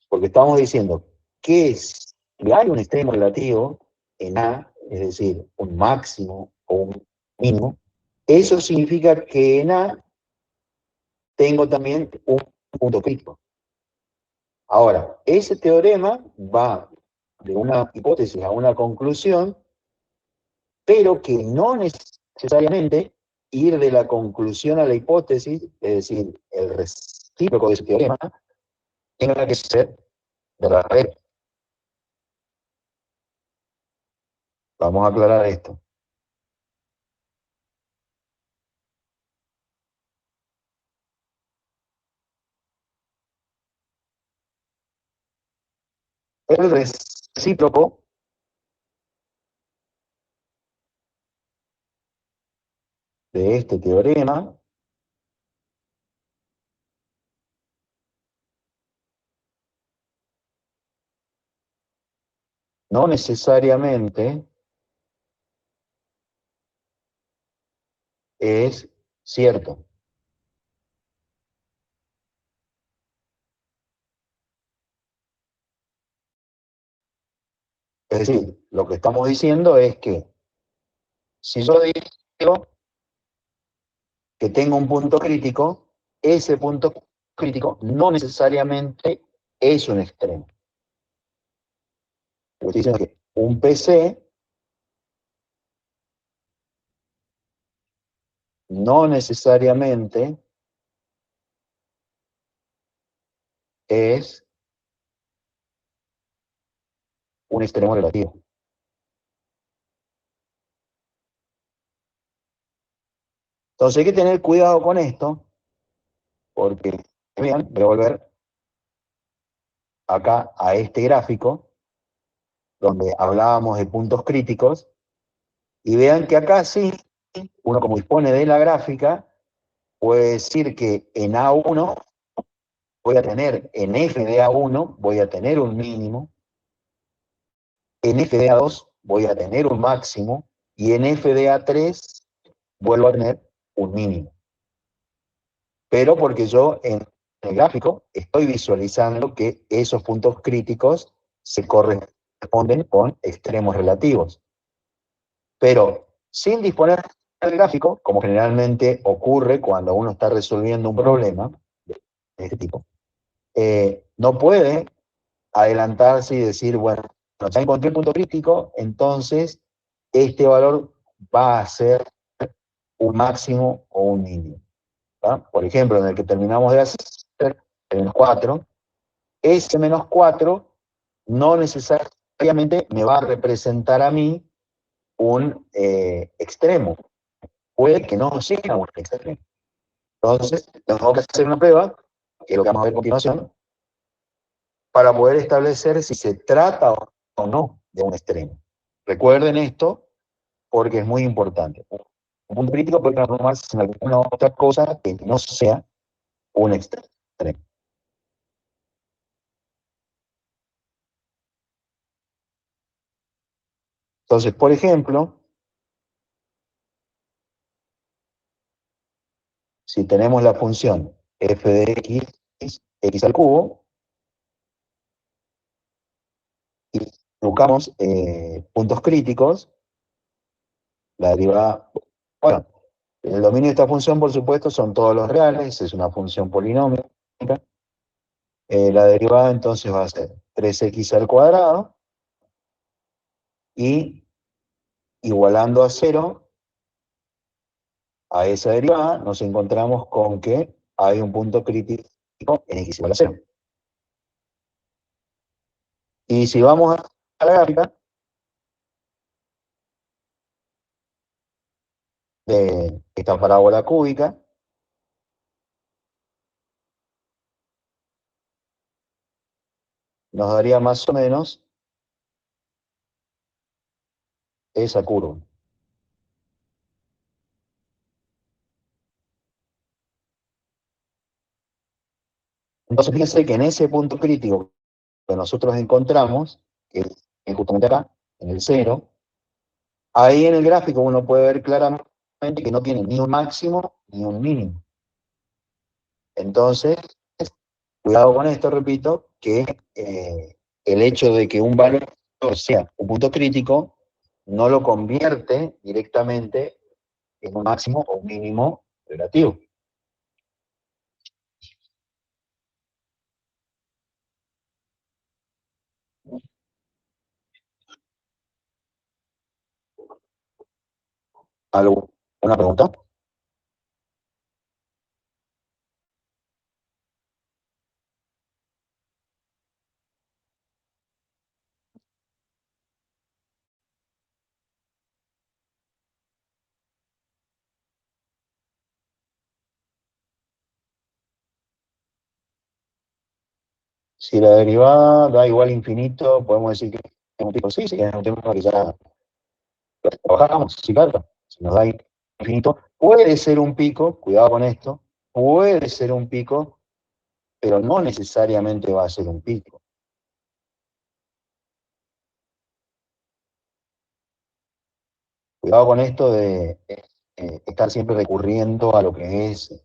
porque estamos diciendo que si hay un extremo relativo en A, es decir, un máximo o un mínimo, eso significa que en A tengo también un punto crítico. Ahora, ese teorema va de una hipótesis a una conclusión, pero que no necesariamente ir de la conclusión a la hipótesis, es decir, el recíproco de ese teorema, tenga que ser verdadero. Vamos a aclarar esto. El recíproco de este teorema no necesariamente es cierto. Es decir, lo que estamos diciendo es que si yo digo que tengo un punto crítico, ese punto crítico no necesariamente es un extremo. Lo que estoy diciendo es que un PC no necesariamente es un extremo relativo. Entonces hay que tener cuidado con esto, porque, vean, voy a volver acá a este gráfico, donde hablábamos de puntos críticos, y vean que acá sí, uno como dispone de la gráfica, puede decir que en A1 voy a tener, en F de A1 voy a tener un mínimo, en F de A2 voy a tener un máximo, y en F de A3 vuelvo a tener un mínimo. Pero porque yo en el gráfico estoy visualizando que esos puntos críticos se corresponden con extremos relativos. Pero sin disponer del gráfico, como generalmente ocurre cuando uno está resolviendo un problema de este tipo, no puede adelantarse y decir, bueno, ya encontré el punto crítico, entonces este valor va a ser un máximo o un mínimo. ¿Va? Por ejemplo, en el que terminamos de hacer, el menos 4, ese menos 4 no necesariamente me va a representar a mí un extremo. Puede que no sea un extremo. Entonces, tengo que hacer una prueba, que es lo que vamos a ver a continuación, para poder establecer si se trata o no de un extremo. Recuerden esto porque es muy importante. Un punto crítico puede transformarse en alguna otra cosa que no sea un extremo. Entonces, por ejemplo, si tenemos la función f de x al cubo, y buscamos puntos críticos, la derivada, bueno, el dominio de esta función, por supuesto, son todos los reales, es una función polinómica. La derivada entonces va a ser 3x al cuadrado, y igualando a 0 a esa derivada, nos encontramos con que hay un punto crítico en x igual a 0. Y si vamos a la gráfica de esta parábola cúbica, nos daría más o menos esa curva. Entonces fíjense que en ese punto crítico que nosotros encontramos, que es justamente acá, en el 0, ahí en el gráfico uno puede ver claramente que no tiene ni un máximo ni un mínimo. Entonces, cuidado con esto, repito, que el hecho de que un valor sea un punto crítico no lo convierte directamente en un máximo o un mínimo relativo. ¿Alguna pregunta? Si la derivada da igual infinito, podemos decir que es un pico. Sí, sí, es un tema que ya trabajamos, sí, claro. Si nos da infinito, puede ser un pico, cuidado con esto, puede ser un pico, pero no necesariamente va a ser un pico. Cuidado con esto de estar siempre recurriendo a lo que es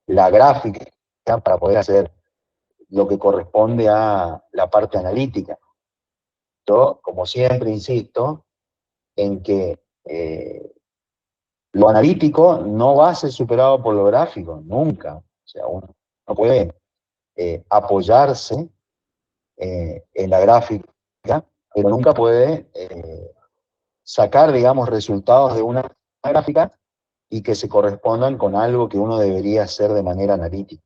la gráfica para poder hacer lo que corresponde a la parte analítica. Yo, como siempre, insisto en que lo analítico no va a ser superado por lo gráfico, nunca. O sea, uno no puede apoyarse en la gráfica, pero nunca puede sacar, digamos, resultados de una gráfica y que se correspondan con algo que uno debería hacer de manera analítica.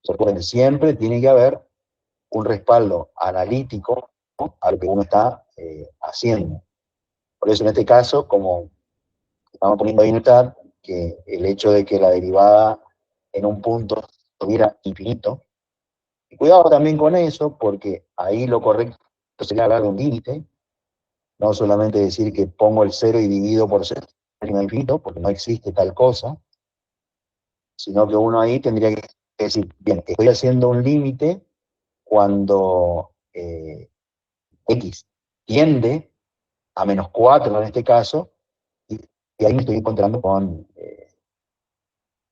Recuerden, siempre tiene que haber un respaldo analítico, ¿no?, a lo que uno está haciendo. Por eso en este caso, como estamos poniendo ahí en el chat, que el hecho de que la derivada en un punto tuviera infinito, y cuidado también con eso, porque ahí lo correcto sería hablar de un límite, no solamente decir que pongo el 0 y divido por 0 infinito, porque no existe tal cosa, sino que uno ahí tendría que decir, bien, estoy haciendo un límite cuando x tiende a -4 en este caso, y ahí me estoy encontrando con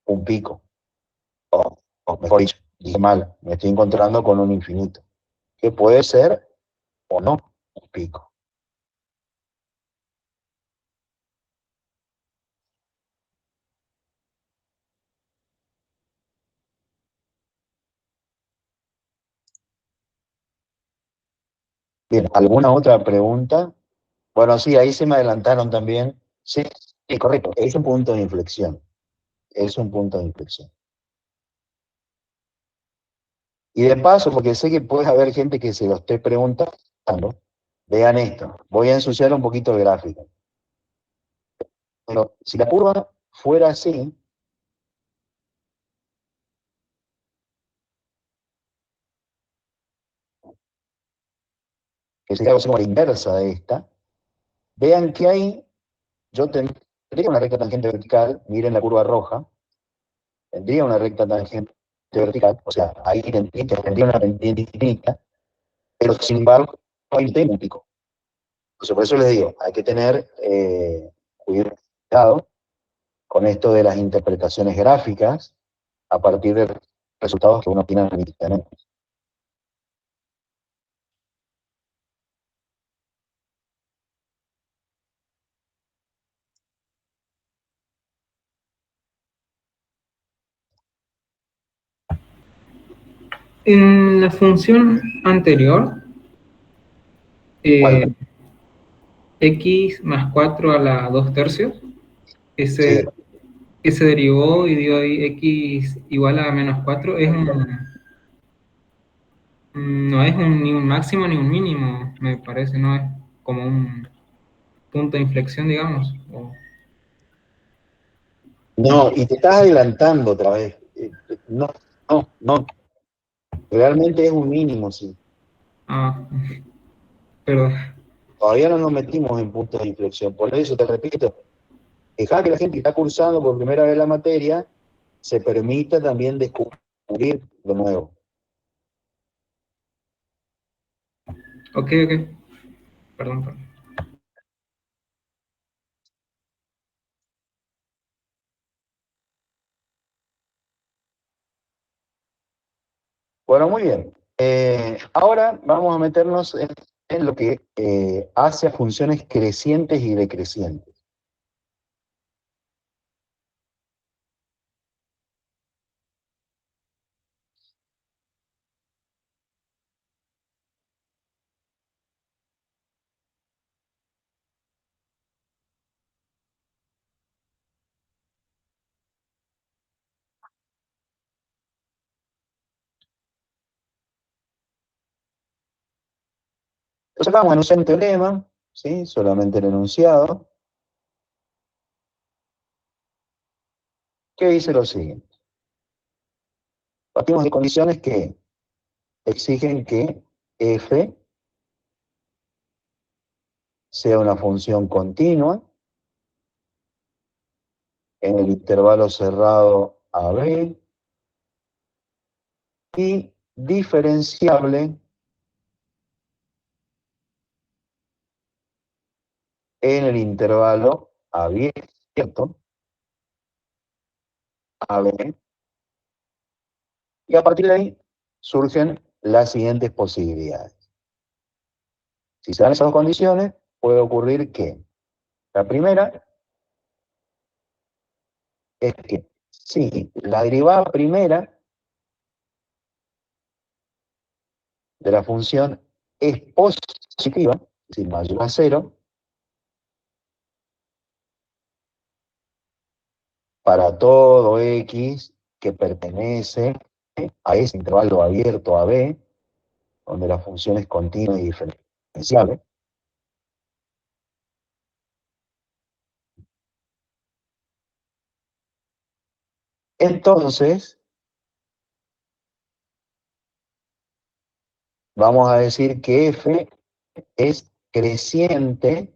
un pico, o mejor dicho, dije mal, me estoy encontrando con un infinito, que puede ser o no un pico. Bien, ¿alguna otra pregunta? Bueno, sí, ahí se me adelantaron también. Sí, sí, correcto, es un punto de inflexión. Es un punto de inflexión. Y de paso, porque sé que puede haber gente que se lo esté preguntando, vean esto. Voy a ensuciar un poquito el gráfico. Pero si la curva fuera así, que sería algo así como la inversa de esta, vean que ahí yo tendría una recta tangente vertical, miren la curva roja, tendría una recta tangente vertical, o sea, ahí tendría una pendiente infinita, pero sin embargo no hay un t múltico. Entonces, por eso les digo, hay que tener cuidado con esto de las interpretaciones gráficas a partir de resultados que uno tiene analíticamente. En la función anterior, ¿Cuál? x más 4 a la 2 tercios, Sí. ese derivó y dio ahí x igual a menos 4, no es ni un máximo ni un mínimo, me parece, no es como un punto de inflexión, digamos. No, y te estás adelantando otra vez. No, no, no. Realmente es un mínimo, sí. Ah, perdón. Todavía no nos metimos en puntos de inflexión. Por eso te repito, dejar que la gente que está cursando por primera vez la materia se permita también descubrir lo nuevo. Ok, perdón. Bueno, muy bien. Ahora vamos a meternos en lo que hace a funciones crecientes y decrecientes. Entonces vamos a enunciar un teorema, ¿sí? Solamente el enunciado, que dice lo siguiente. Partimos de condiciones que exigen que f sea una función continua en el intervalo cerrado AB y diferenciable en el intervalo abierto AB. Y a partir de ahí surgen las siguientes posibilidades. Si se dan esas dos condiciones, puede ocurrir que la primera es que si la derivada primera de la función es positiva, es decir, mayor a cero, para todo x que pertenece a ese intervalo abierto a b, donde la función es continua y diferenciable, entonces vamos a decir que f es creciente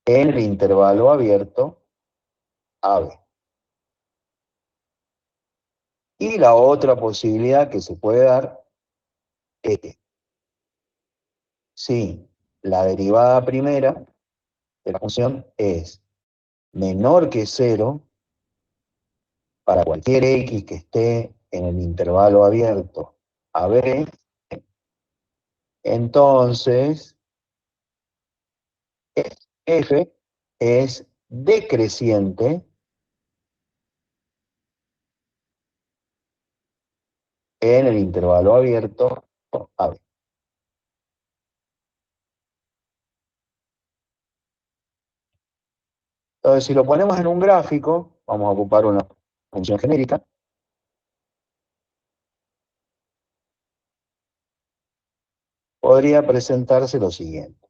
en el intervalo abierto a b. Y la otra posibilidad que se puede dar es que si la derivada primera de la función es menor que cero para cualquier x que esté en el intervalo abierto a b, entonces f es decreciente en el intervalo abierto a b. Entonces, si lo ponemos en un gráfico, vamos a ocupar una función genérica, podría presentarse lo siguiente.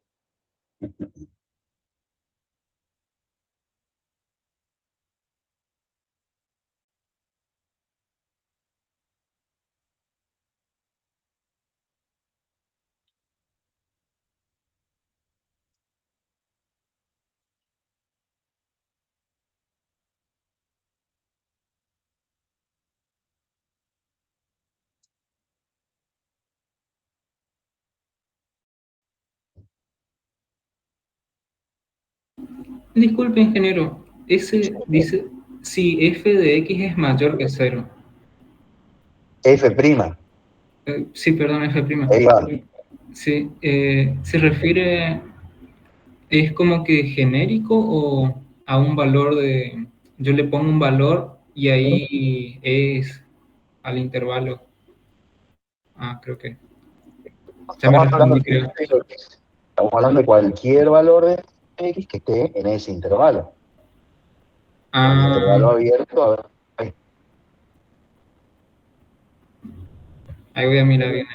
Disculpe, ingeniero, ese dice si f de x es mayor que cero. F', Sí, perdón, f'. derivada. Sí, se refiere, ¿es como que genérico o a un valor de, yo le pongo un valor y ahí es al intervalo? Ah, creo que ya me Estamos hablando, respondí, creo. estamos hablando de cualquier valor de x que esté en ese intervalo. En el intervalo Ah, abierto, a ver, ahí voy a mirar bien.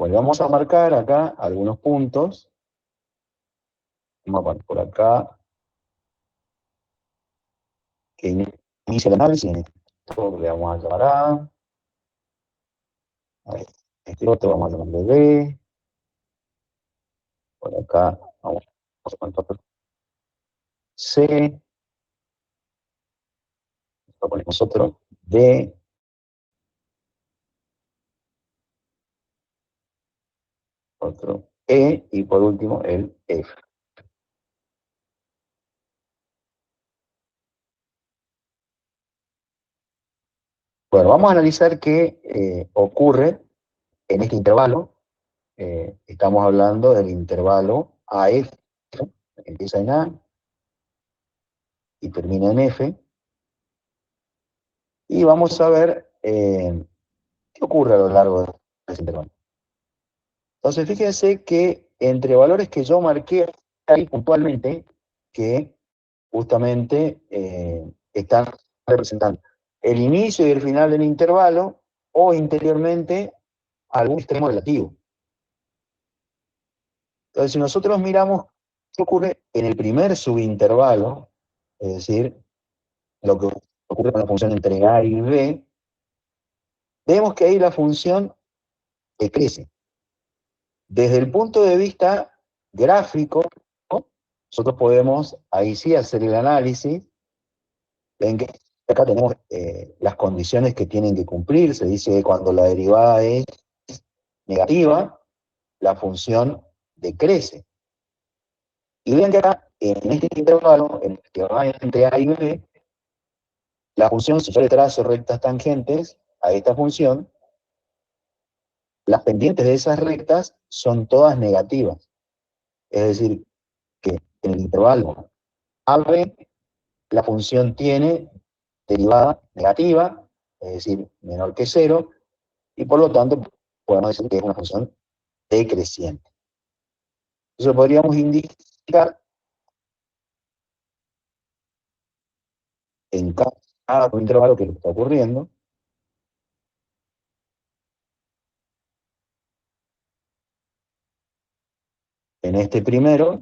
bueno, vamos a marcar acá algunos puntos. Vamos a poner por acá que inicia el análisis. Esto le vamos a llamar a ver, este otro vamos a llamarle B. Por acá vamos a poner C. Lo ponemos otro D. Otro E. Y por último el F. Bueno, vamos a analizar qué ocurre en este intervalo. Estamos hablando del intervalo AF, empieza en A y termina en F. Y vamos a ver qué ocurre a lo largo de ese intervalo. Entonces, fíjense que entre valores que yo marqué ahí puntualmente, que justamente están representando el inicio y el final del intervalo, o interiormente algún extremo relativo. Entonces, si nosotros miramos qué ocurre en el primer subintervalo, es decir, lo que ocurre con la función entre A y B, vemos que ahí la función crece. Desde el punto de vista gráfico, ¿no? Nosotros podemos ahí sí hacer el análisis. Ven que acá tenemos las condiciones que tienen que cumplir. Se dice que cuando la derivada es negativa, la función decrece. Y ven que acá, en este intervalo, en el que va entre A y B, la función, si yo le trazo rectas tangentes a esta función, las pendientes de esas rectas son todas negativas. Es decir, que en el intervalo AB, la función tiene derivada negativa, es decir, menor que cero, y por lo tanto podemos decir que es una función decreciente. Eso podríamos indicar en cada intervalo que lo está ocurriendo. En este primero,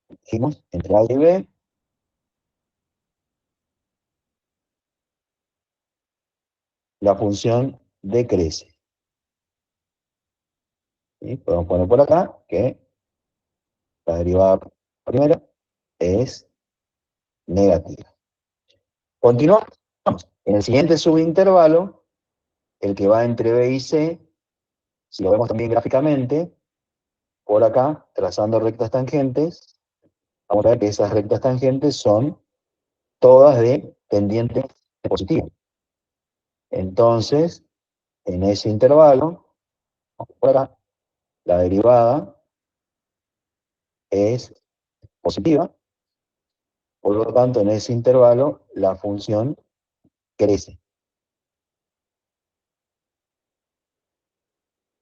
dijimos, entre A y B, la función decrece. ¿Sí? Podemos poner por acá que la derivada primera es negativa. Continuamos. En el siguiente subintervalo, el que va entre B y C, si lo vemos también gráficamente, por acá, trazando rectas tangentes, vamos a ver que esas rectas tangentes son todas de pendiente positiva. Entonces, en ese intervalo, por acá, la derivada es positiva, por lo tanto, en ese intervalo, la función crece.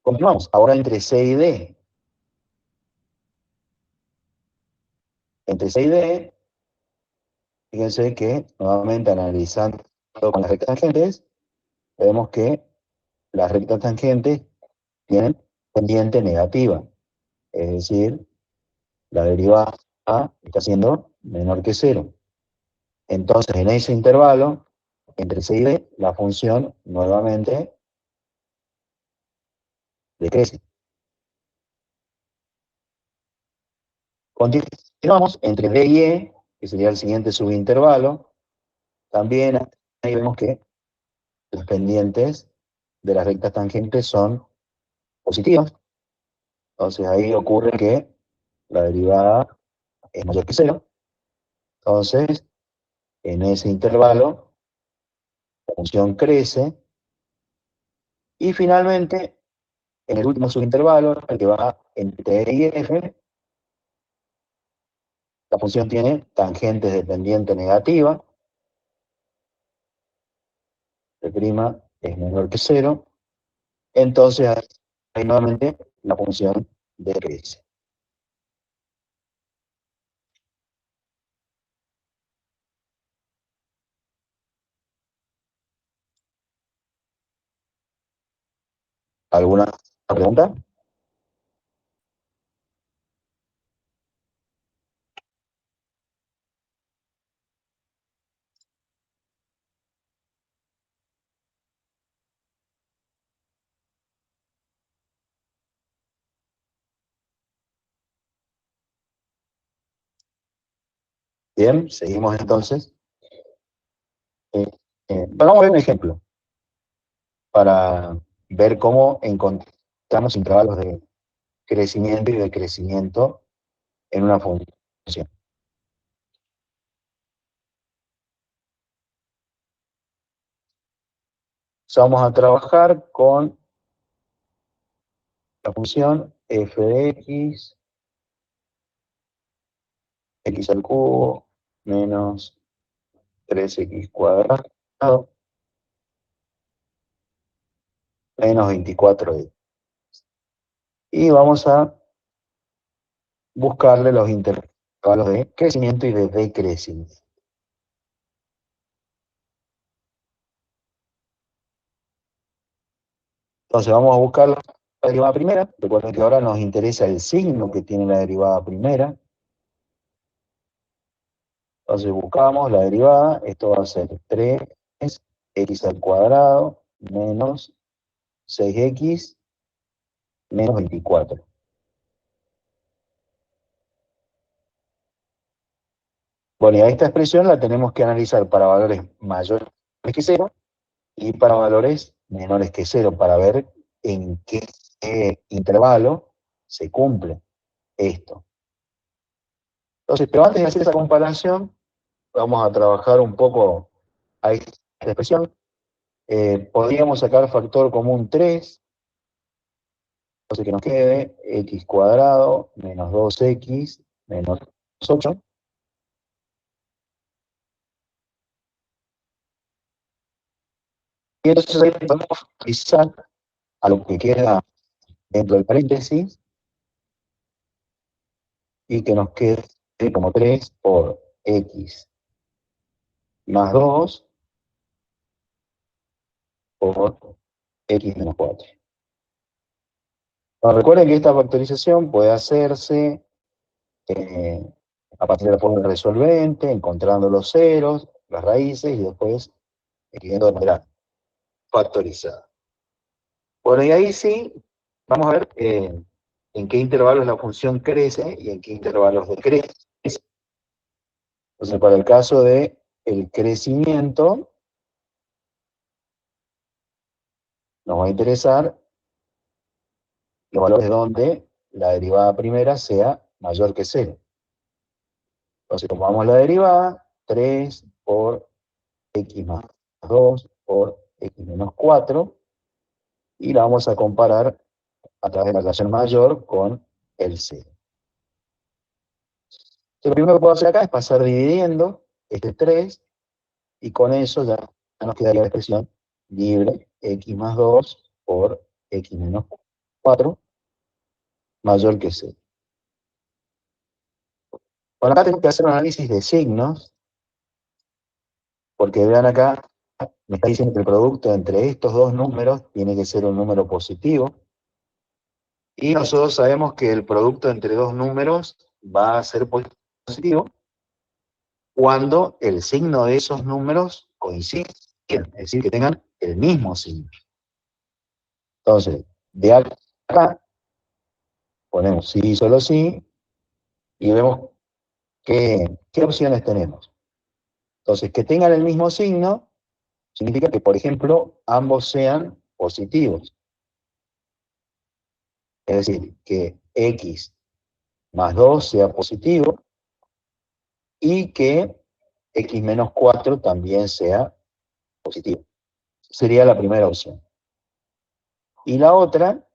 Continuamos, ahora entre C y D. Entre C y D, fíjense que, nuevamente analizando con las rectas tangentes, vemos que las rectas tangentes tienen pendiente negativa, es decir, la derivada está siendo menor que cero. Entonces, en ese intervalo, entre C y D, la función nuevamente decrece. Continuamos entre D y E, que sería el siguiente subintervalo. También ahí vemos que las pendientes de las rectas tangentes son positivas. Entonces ahí ocurre que la derivada es mayor que cero. Entonces, en ese intervalo, la función crece. Y finalmente, en el último subintervalo, el que va entre E y F, la función tiene tangentes de pendiente negativa. F' es menor que cero. Entonces, ahí nuevamente la función decrece. ¿Alguna pregunta? Bien, seguimos entonces. Vamos a ver un ejemplo para ver cómo encontramos intervalos de crecimiento y decrecimiento en una función. Vamos a trabajar con la función f de x al cubo menos 3x cuadrado menos 24y. Y vamos a buscarle los intervalos de crecimiento y de decrecimiento. Entonces vamos a buscar la derivada primera. Recuerden que ahora nos interesa el signo que tiene la derivada primera. Entonces buscamos la derivada. Esto va a ser 3x al cuadrado menos 6x menos 24. Bueno, y a esta expresión la tenemos que analizar para valores mayores que 0 y para valores menores que 0 para ver en qué intervalo se cumple esto. Entonces, pero antes de hacer esa comparación, vamos a trabajar un poco a esta expresión. Podríamos sacar factor común 3, entonces que nos quede x cuadrado menos 2x menos 8. Y entonces ahí podemos utilizar a lo que queda dentro del paréntesis y que nos quede como 3 por x más 2 por x menos 4. Ahora, recuerden que esta factorización puede hacerse a partir de la fórmula resolvente, encontrando los ceros, las raíces y después escribiendo de manera factorizada. Bueno, y ahí sí, vamos a ver en qué intervalos la función crece y en qué intervalos decrece. Entonces, para el caso de el crecimiento, nos va a interesar los valores donde la derivada primera sea mayor que 0. Entonces, tomamos la derivada, 3 por x más 2 por x menos 4, y la vamos a comparar a través de la relación mayor con el 0. Entonces, lo primero que puedo hacer acá es pasar dividiendo este 3, y con eso ya nos quedaría la expresión libre x más 2 por x menos 4 mayor que 0. Bueno, acá tengo que hacer un análisis de signos, porque vean acá, me está diciendo que el producto entre estos dos números tiene que ser un número positivo, y nosotros sabemos que el producto entre dos números va a ser positivo cuando el signo de esos números coincide, es decir, que tengan el mismo signo. Entonces, de acá ponemos sí, solo sí, y vemos qué opciones tenemos. Entonces, que tengan el mismo signo significa que, por ejemplo, ambos sean positivos. Es decir, que x más 2 sea positivo y que x menos 4 también sea positivo. Sería la primera opción. Y la otra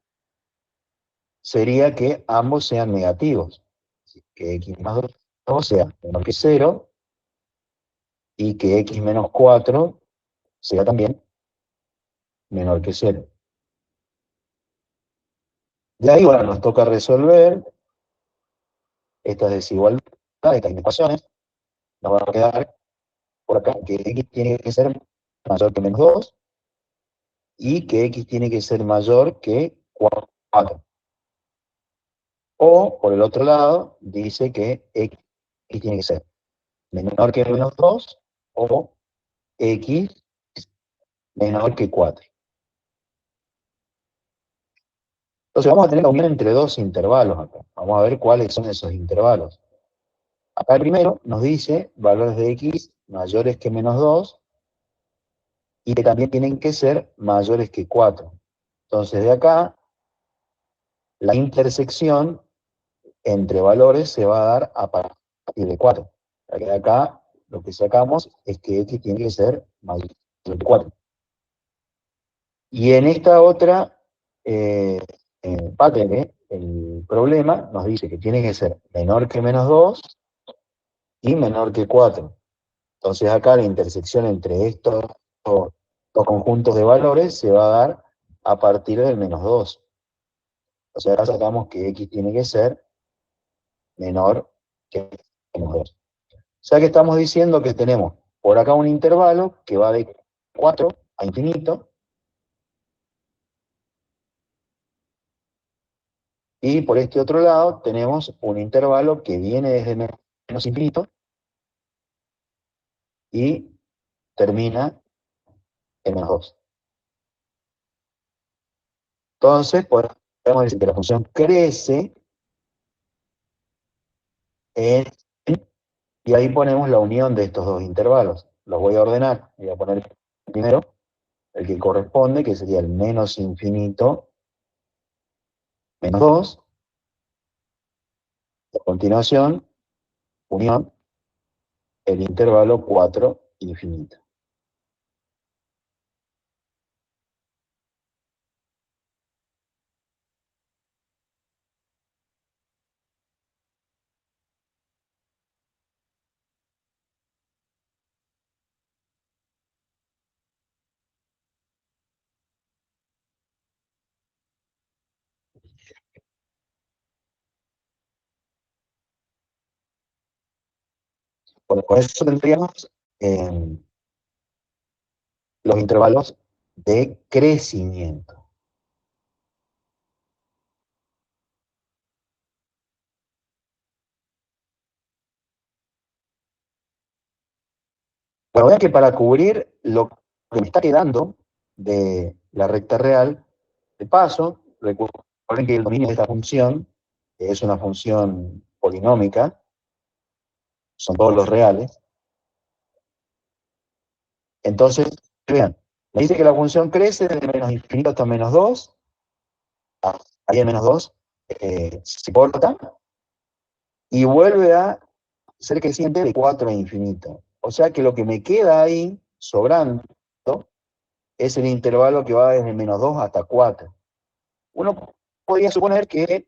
sería que ambos sean negativos. Que x más 2 sea menor que 0 y que x menos 4 sea también menor que 0. De ahí, bueno, nos toca resolver estas desigualdades, estas inecuaciones. Nos va a quedar por acá que x tiene que ser mayor que menos 2 y que x tiene que ser mayor que 4. O, por el otro lado, dice que x tiene que ser menor que menos 2 o x menor que 4. Entonces vamos a tener la unión entre dos intervalos acá. Vamos a ver cuáles son esos intervalos. Acá el primero nos dice valores de x mayores que menos 2 y que también tienen que ser mayores que 4. Entonces de acá, la intersección entre valores se va a dar a partir de 4. De acá lo que sacamos es que x tiene que ser mayor que 4. Y en esta otra parte, el problema nos dice que tiene que ser menor que menos 2 y menor que 4. Entonces acá la intersección entre estos dos conjuntos de valores se va a dar a partir del menos 2. O sea, acá sacamos que x tiene que ser menor que menos 2. O sea que estamos diciendo que tenemos por acá un intervalo que va de 4 a infinito, y por este otro lado tenemos un intervalo que viene desde menos infinito y termina en menos 2. Entonces, podemos decir que la función crece y ahí ponemos la unión de estos dos intervalos. Los voy a ordenar. Voy a poner primero el que corresponde, que sería el menos infinito menos 2. A continuación, unión, el intervalo 4 infinito. Bueno, con eso tendríamos los intervalos de crecimiento. Bueno, vean que para cubrir lo que me está quedando de la recta real, de paso, recuerden que el dominio de esta función es una función polinómica, son todos los reales. Entonces, vean, me dice que la función crece desde menos infinito hasta menos 2, ahí en menos 2 se corta, y vuelve a ser creciente de 4 a infinito. O sea que lo que me queda ahí, sobrando, es el intervalo que va desde menos 2 hasta 4. Uno podría suponer que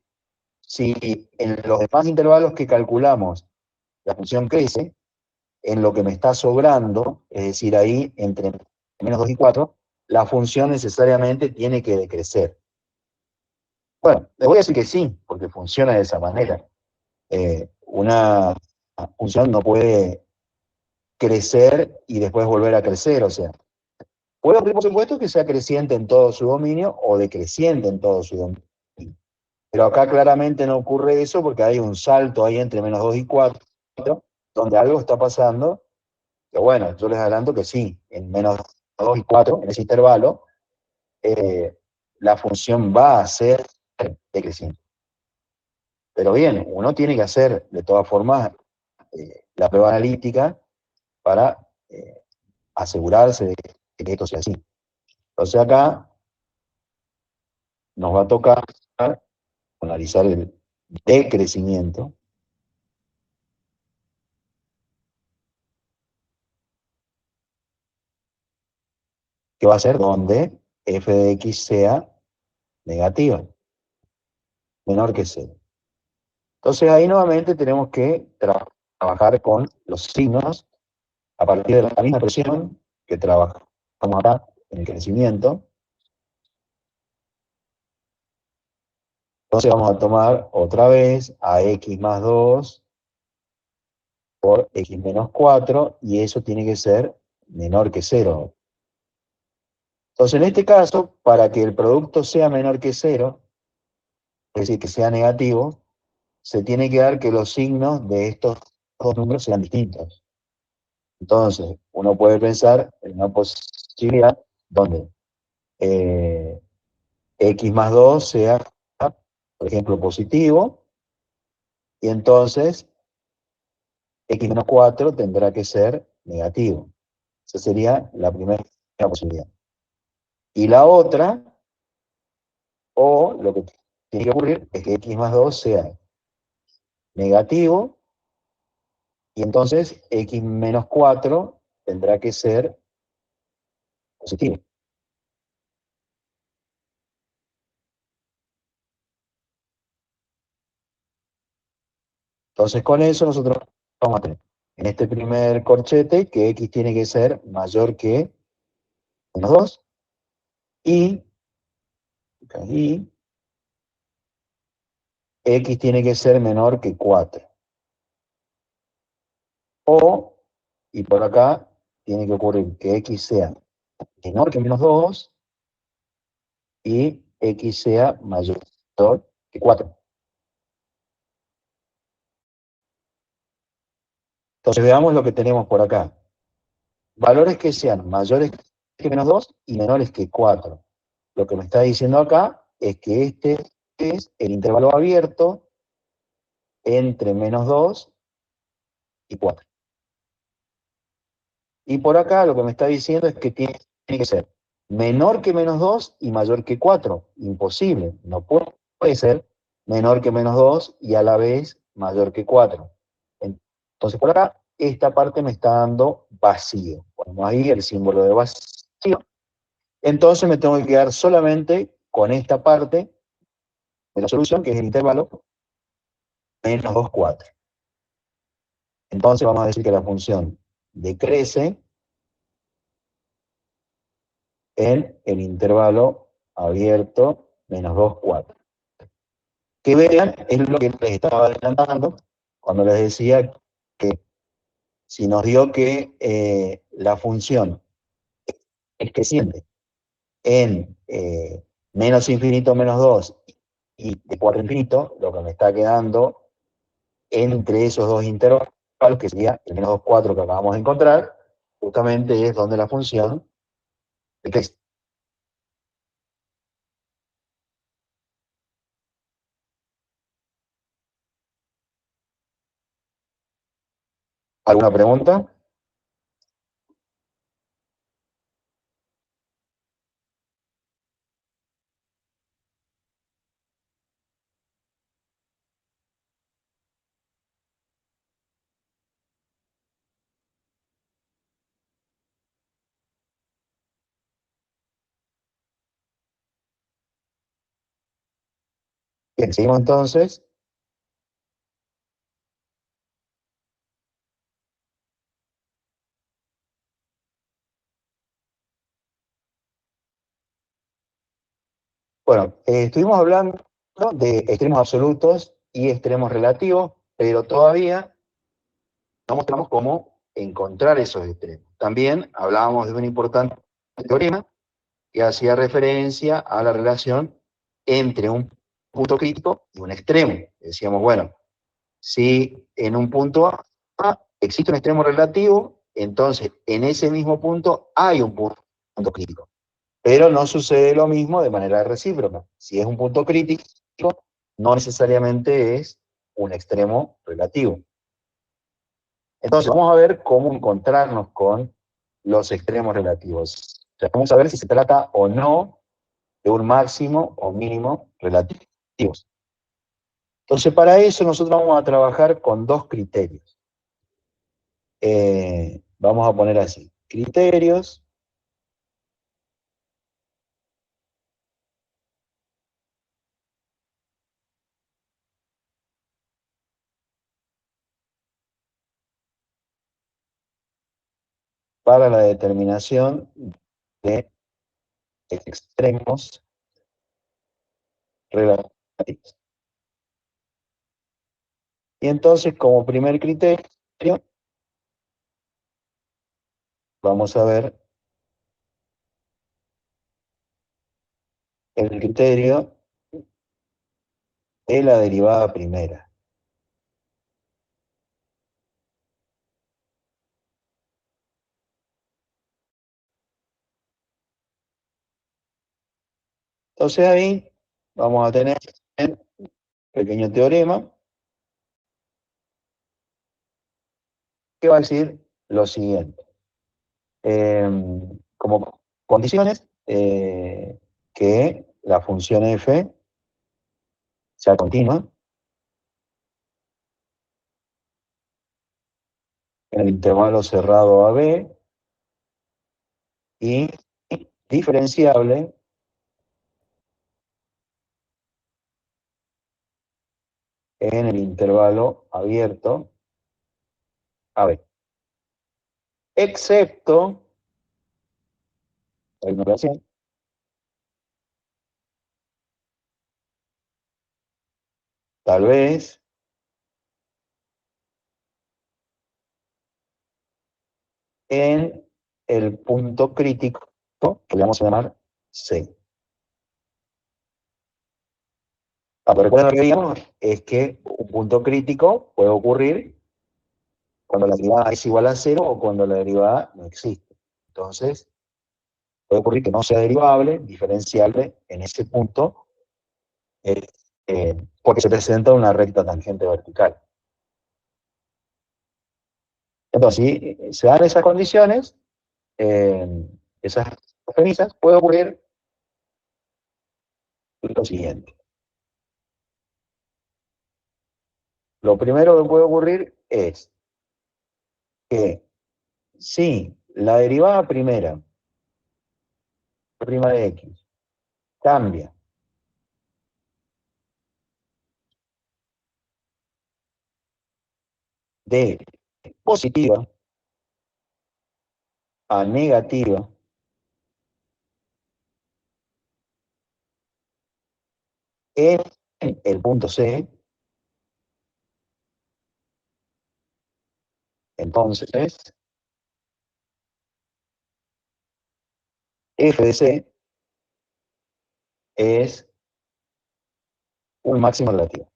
si en los demás intervalos que calculamos la función crece, en lo que me está sobrando, es decir, ahí entre menos 2 y 4, la función necesariamente tiene que decrecer. Bueno, les voy a decir que sí, porque funciona de esa manera. Una función no puede crecer y después volver a crecer, o sea, puede ocurrir, por supuesto, que sea creciente en todo su dominio o decreciente en todo su dominio. Pero acá claramente no ocurre eso porque hay un salto ahí entre menos 2 y 4, donde algo está pasando, que bueno, yo les adelanto que sí, en menos 2 y 4, en ese intervalo, la función va a ser decreciente. Pero bien, uno tiene que hacer, de todas formas, la prueba analítica para asegurarse de que esto sea así. Entonces acá nos va a tocar analizar el decrecimiento, que va a ser donde f de x sea negativa, menor que 0. Entonces ahí nuevamente tenemos que trabajar con los signos a partir de la misma expresión que trabajamos acá en el crecimiento. Entonces vamos a tomar otra vez a x más 2 por x menos 4, y eso tiene que ser menor que 0. Entonces en este caso, para que el producto sea menor que 0, es decir, que sea negativo, se tiene que dar que los signos de estos dos números sean distintos. Entonces, uno puede pensar en una posibilidad donde x más 2 sea, por ejemplo, positivo, y entonces x menos 4 tendrá que ser negativo. Esa sería la primera posibilidad. Y la otra, o lo que tiene que ocurrir, es que x más 2 sea negativo, y entonces x menos 4 tendrá que ser positivo. Entonces con eso nosotros vamos a tener en este primer corchete que x tiene que ser mayor que menos 2, y x tiene que ser menor que 4. O, y por acá, tiene que ocurrir que x sea menor que menos 2 y x sea mayor que 4. Entonces veamos lo que tenemos por acá. Valores que sean mayores que menos 2 y menores que 4. Lo que me está diciendo acá es que este es el intervalo abierto entre menos 2 y 4. Y por acá lo que me está diciendo es que tiene que ser menor que menos 2 y mayor que 4. Imposible. No puede ser menor que menos 2 y a la vez mayor que 4. Entonces por acá, esta parte me está dando vacío. Ponemos ahí el símbolo de vacío. Entonces me tengo que quedar solamente con esta parte de la solución, que es el intervalo menos 2, 4. Entonces vamos a decir que la función decrece en el intervalo abierto menos 2, 4. Que vean, es lo que les estaba adelantando cuando les decía que si nos dio que la función es creciente en menos infinito menos 2 y de 4 infinito, lo que me está quedando entre esos dos intervalos, que sería el menos 2, 4 que acabamos de encontrar, justamente es donde la función decrece. ¿Alguna pregunta? Bien, seguimos entonces. Bueno, estuvimos hablando de extremos absolutos y extremos relativos, pero todavía no mostramos cómo encontrar esos extremos. También hablábamos de un importante teorema que hacía referencia a la relación entre un punto crítico y un extremo. Decíamos, bueno, si en un punto A existe un extremo relativo, entonces en ese mismo punto hay un punto crítico. Pero no sucede lo mismo de manera recíproca. Si es un punto crítico, no necesariamente es un extremo relativo. Entonces, vamos a ver cómo encontrarnos con los extremos relativos. O sea, vamos a ver si se trata o no de un máximo o mínimo relativos. Entonces, para eso nosotros vamos a trabajar con dos criterios. Vamos a poner así, criterios para la determinación de extremos relativos. Y entonces, como primer criterio, vamos a ver el criterio de la derivada primera. Entonces ahí vamos a tener un pequeño teorema que va a decir lo siguiente. Como condiciones, que la función f sea continua en el intervalo cerrado AB y diferenciable en el intervalo abierto AB. Excepto, hay una operación, tal vez, en el punto crítico, que le vamos a llamar C. Pero recuerden lo que digamos, es que un punto crítico puede ocurrir cuando la derivada es igual a cero o cuando la derivada no existe. Entonces, puede ocurrir que no sea derivable, diferenciable en ese punto, eh, porque se presenta una recta tangente vertical. Entonces, si se dan esas condiciones, eh, esas premisas, puede ocurrir lo siguiente. Lo primero que puede ocurrir es que si la derivada primera, prima de x, cambia de positiva a negativa, en el punto C, entonces f de C es un máximo relativo.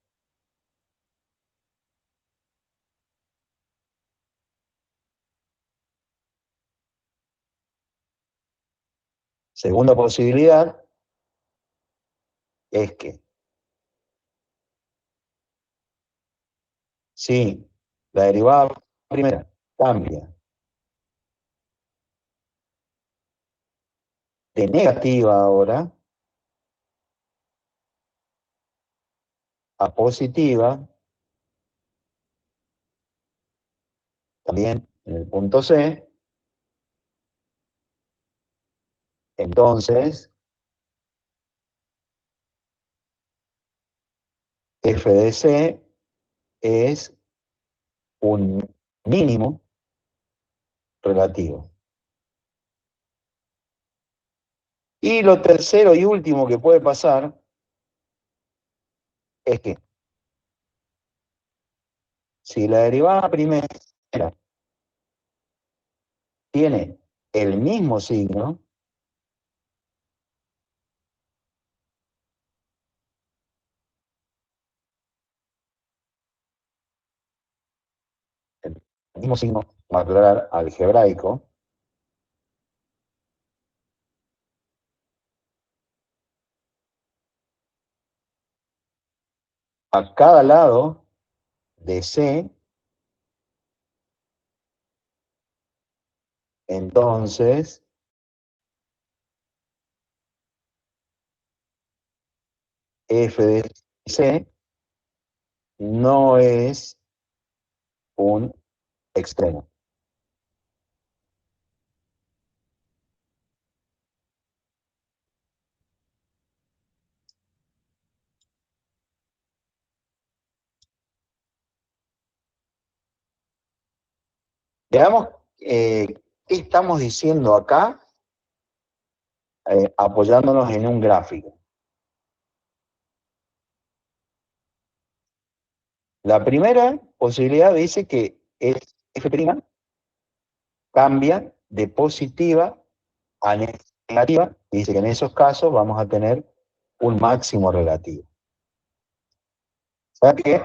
Segunda posibilidad es que si la derivada primera cambia de negativa ahora a positiva, también en el punto C, entonces f de C es un mínimo relativo. Y lo tercero y último que puede pasar es que si la derivada primera tiene el mismo signo, el mismo signo, vamos a aclarar, algebraico, a cada lado de C, entonces f de C no es un extremo. Veamos qué estamos diciendo acá, apoyándonos en un gráfico. La primera posibilidad dice que f' cambia de positiva a negativa, y dice que en esos casos vamos a tener un máximo relativo. O sea que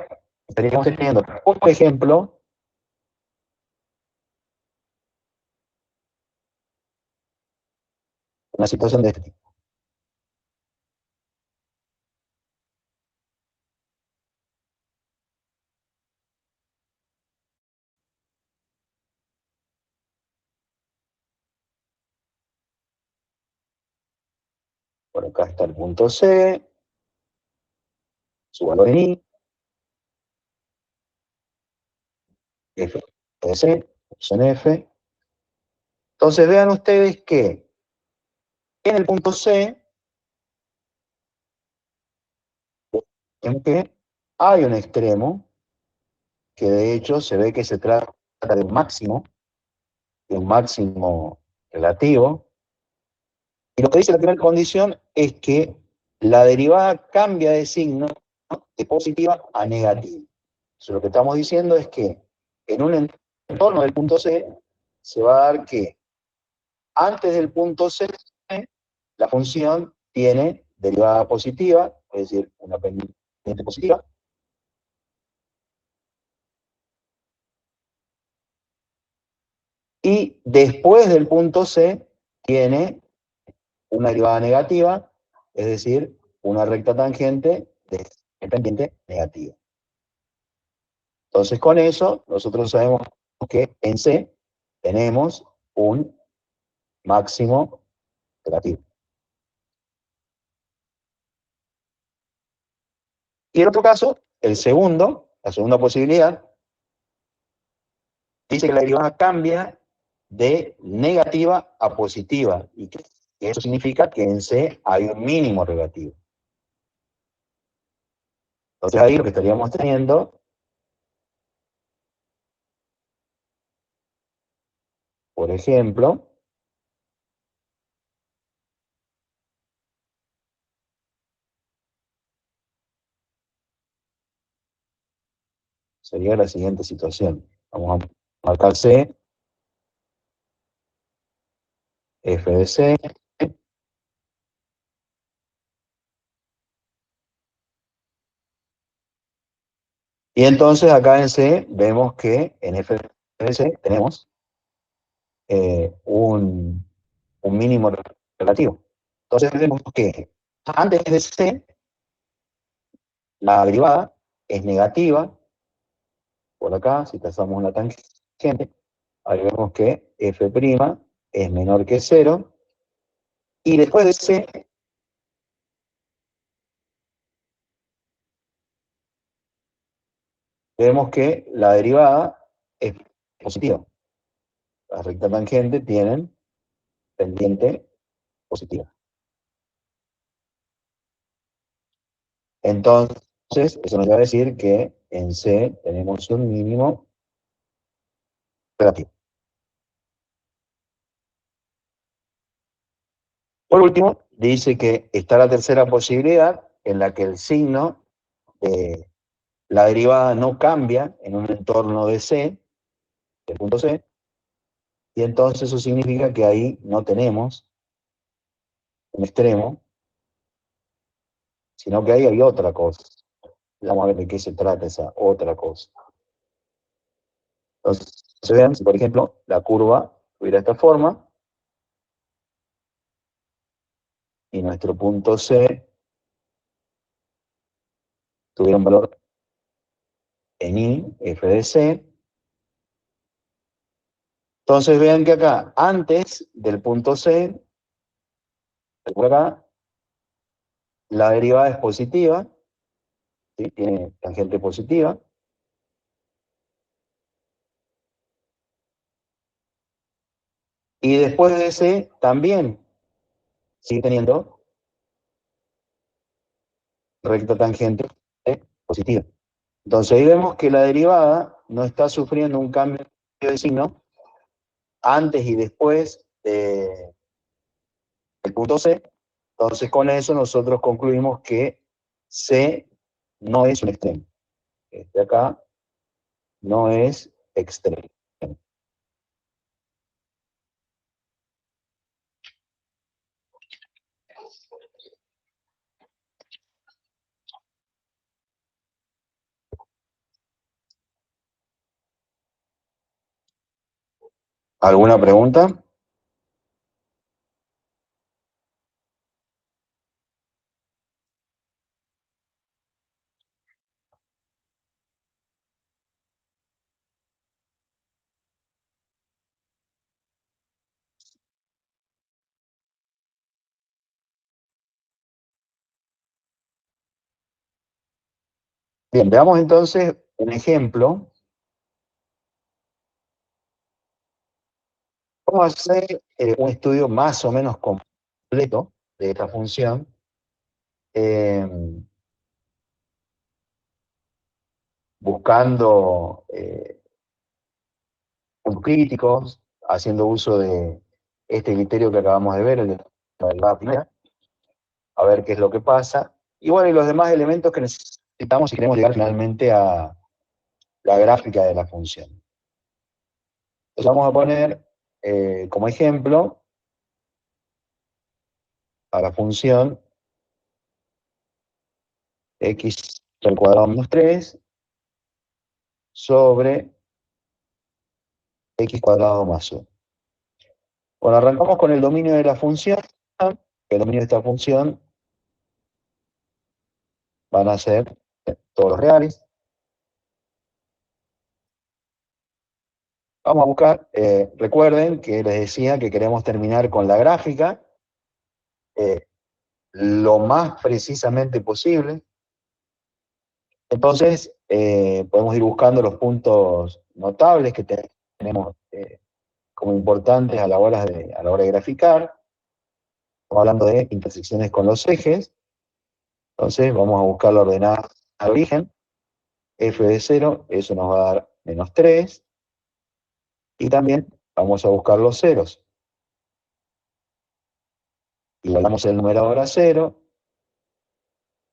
estaríamos teniendo, por ejemplo, una situación de este tipo. Por acá está el punto C, su valor en I, F de C, en F. Entonces vean ustedes que en el punto C, en que hay un extremo, que de hecho se ve que se trata de un máximo relativo, y lo que dice la primera condición es que la derivada cambia de signo, ¿no?, de positiva a negativa. Entonces, lo que estamos diciendo es que en un entorno del punto C se va a dar que antes del punto C la función tiene derivada positiva, es decir, una pendiente positiva, y después del punto C tiene una derivada negativa, es decir, una recta tangente de pendiente negativa. Entonces, con eso, nosotros sabemos que en C tenemos un máximo relativo. Y el otro caso, el segundo, la segunda posibilidad, dice que la derivada cambia de negativa a positiva, y que eso significa que en C hay un mínimo relativo. Entonces ahí lo que estaríamos teniendo, por ejemplo, sería la siguiente situación. Vamos a marcar C, F de C, y entonces acá en C vemos que en F de C tenemos un mínimo relativo. Entonces vemos que antes de C la derivada es negativa, por acá, si trazamos una tangente, ahí vemos que f' es menor que 0, y después de C vemos que la derivada es positiva. Las rectas tangentes tienen pendiente positiva. Entonces, eso nos va a decir que en C tenemos un mínimo relativo. Por último, dice que está la tercera posibilidad en la que el signo de la derivada no cambia en un entorno de C, de punto C, y entonces eso significa que ahí no tenemos un extremo, sino que ahí hay otra cosa. Vamos a ver de qué se trata esa otra cosa. Entonces, se vean, si por ejemplo la curva tuviera esta forma, y nuestro punto C tuviera un valor en I, f de C. Entonces vean que acá, antes del punto C, por acá, la derivada es positiva, ¿sí? Tiene tangente positiva. Y después de C también sigue teniendo recta tangente positiva. Entonces ahí vemos que la derivada no está sufriendo un cambio de signo antes y después del punto C. Entonces con eso nosotros concluimos que C no es un extremo. Este acá no es extremo. ¿Alguna pregunta? Bien, veamos entonces un ejemplo. Vamos a hacer un estudio más o menos completo de esta función. Buscando puntos críticos, haciendo uso de este criterio que acabamos de ver, el de la derivada primera, a ver qué es lo que pasa. Y bueno, y los demás elementos que necesitamos si queremos llegar finalmente a la gráfica de la función. Entonces vamos a poner como ejemplo a la función x al cuadrado menos 3 sobre x cuadrado más 1. Bueno, arrancamos con el dominio de la función. El dominio de esta función van a ser todos los reales. Vamos a buscar, recuerden que les decía que queremos terminar con la gráfica lo más precisamente posible. Entonces, podemos ir buscando los puntos notables que tenemos como importantes a la hora de graficar. Estamos hablando de intersecciones con los ejes. Entonces, vamos a buscar la ordenada al origen. F de 0, eso nos va a dar menos 3. Y también vamos a buscar los ceros. Igualamos el numerador a 0.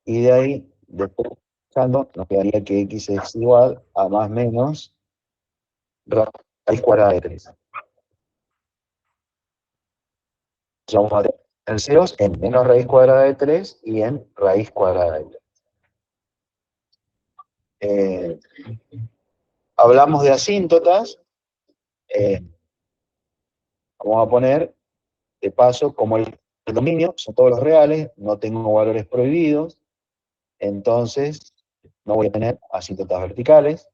Y de ahí, después buscando, nos quedaría que x es igual a más menos raíz cuadrada de 3. Entonces vamos a tener ceros en menos raíz cuadrada de 3 y en raíz cuadrada de 3. Hablamos de asíntotas. Vamos a poner, de paso, como el dominio son todos los reales, no tengo valores prohibidos, entonces no voy a tener asíntotas verticales.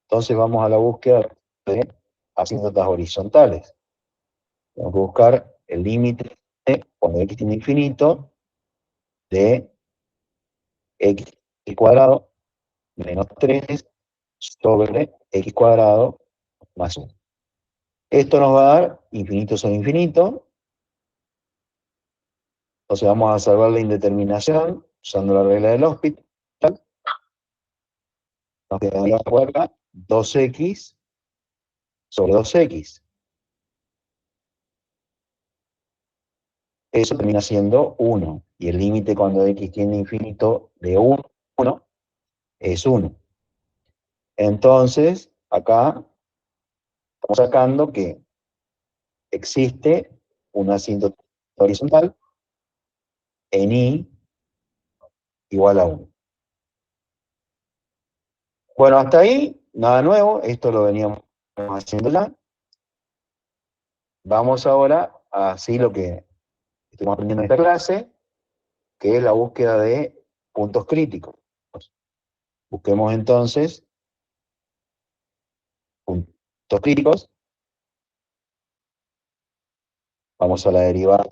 Entonces vamos a la búsqueda de asíntotas horizontales. Tengo que buscar el límite cuando x tiene infinito de x cuadrado menos 3 sobre x cuadrado más 1. Esto nos va a dar infinito sobre infinito. Entonces vamos a salvar la indeterminación usando la regla del hospital. Nos quedaría por acá 2x sobre 2x. Eso termina siendo 1. Y el límite cuando x tiende a infinito de 1 es 1. Entonces, acá estamos sacando que existe una asíntota horizontal en I igual a 1. Bueno, hasta ahí, nada nuevo. Esto lo veníamos haciendo ya. Vamos ahora a hacer lo que estamos aprendiendo en esta clase, que es la búsqueda de puntos críticos. Busquemos entonces puntos críticos. Vamos a la derivada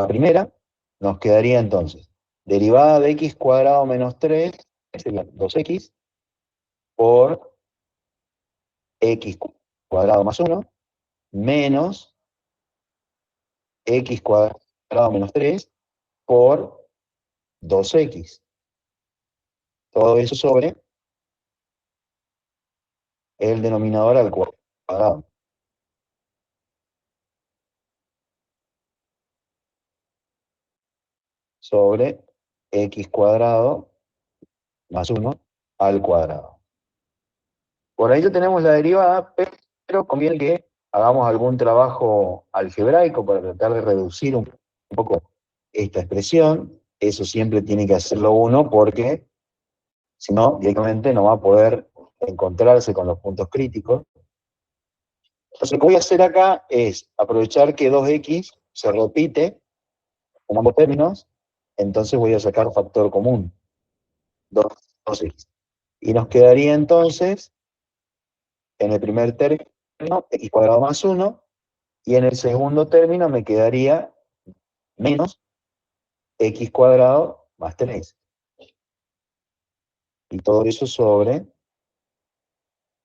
primera. Nos quedaría entonces derivada de x cuadrado menos 3, sería 2x, por x cuadrado más 1, menos x cuadrado menos 3 por 2x. Todo eso sobre el denominador al cuadrado. Sobre x cuadrado más 1 al cuadrado. Por ahí ya tenemos la derivada, pero conviene que hagamos algún trabajo algebraico para tratar de reducir un poco esta expresión. Eso siempre tiene que hacerlo uno porque si no, directamente no va a poder encontrarse con los puntos críticos. Entonces lo que voy a hacer acá es aprovechar que 2x se repite en ambos términos, entonces voy a sacar factor común, 2x. Y nos quedaría entonces, en el primer término, x cuadrado más 1, y en el segundo término me quedaría menos x cuadrado más 3. Y todo eso sobre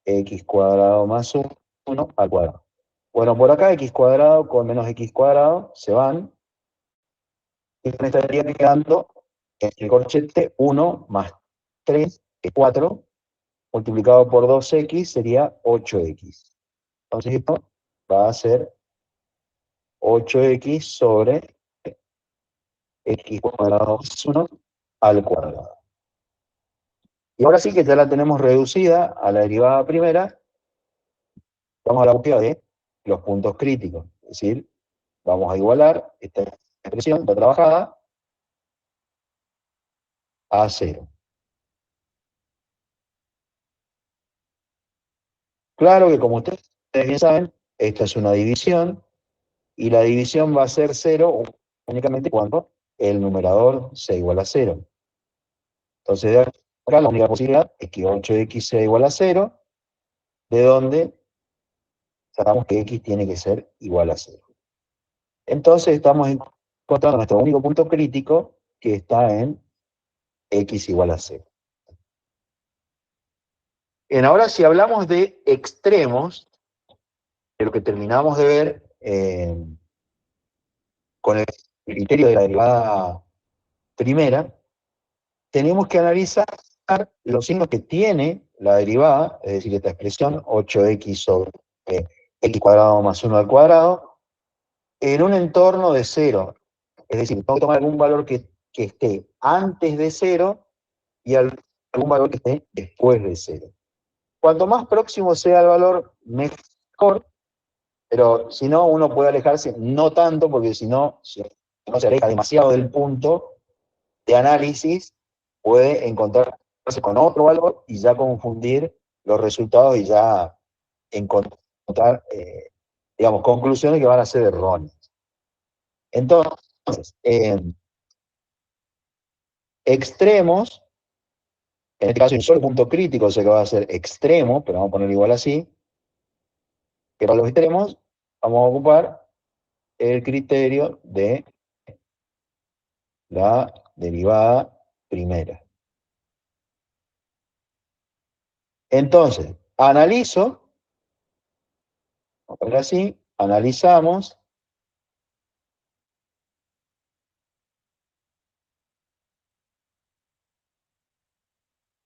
x cuadrado más 1 al cuadrado. Bueno, por acá x cuadrado con menos x cuadrado se van, y me estaría quedando el corchete 1 más 3, que es 4, multiplicado por 2x sería 8x. Entonces esto va a ser 8x sobre x cuadrado más 1 al cuadrado. Y ahora sí que ya la tenemos reducida a la derivada primera, vamos a la búsqueda de los puntos críticos. Es decir, vamos a igualar esta expresión, esta trabajada, a 0. Claro que como ustedes bien saben, esta es una división, y la división va a ser 0 únicamente cuando el numerador sea igual a 0. Entonces, de acá la única posibilidad es que 8x sea igual a 0, de donde sacamos que x tiene que ser igual a 0. Entonces estamos encontrando nuestro único punto crítico, que está en x igual a 0. Bien, ahora si hablamos de extremos, de lo que terminamos de ver con el criterio de la derivada primera, tenemos que analizar los signos que tiene la derivada, es decir, esta expresión 8x sobre x cuadrado más 1 al cuadrado, en un entorno de 0. Es decir, tengo que tomar algún valor que esté antes de 0 y algún valor que esté después de 0. Cuanto más próximo sea el valor, mejor, pero si no, uno puede alejarse, no tanto, porque si no se aleja demasiado del punto de análisis, puede encontrarse con otro valor y ya confundir los resultados y ya encontrar, digamos, conclusiones que van a ser erróneas. Entonces, extremos, en este caso hay un solo punto crítico, o sea que va a ser extremo, pero vamos a ponerlo igual así, que para los extremos vamos a ocupar el criterio de la derivada primera. Entonces, analizo, vamos a poner así, analizamos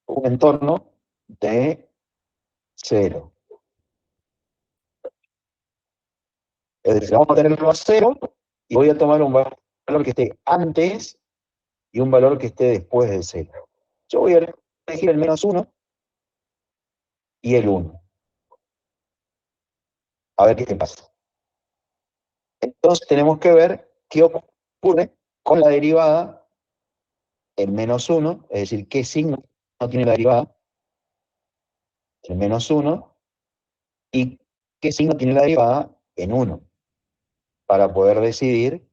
un entorno de 0. Es decir, vamos a tenerlo a 0 y voy a tomar un valor que esté antes y un valor que esté después del 0. Yo voy a elegir el menos 1 y el 1. A ver qué pasa. Entonces tenemos que ver qué ocurre con la derivada en menos 1, es decir, qué signo tiene la derivada en menos 1 y qué signo tiene la derivada en 1, para poder decidir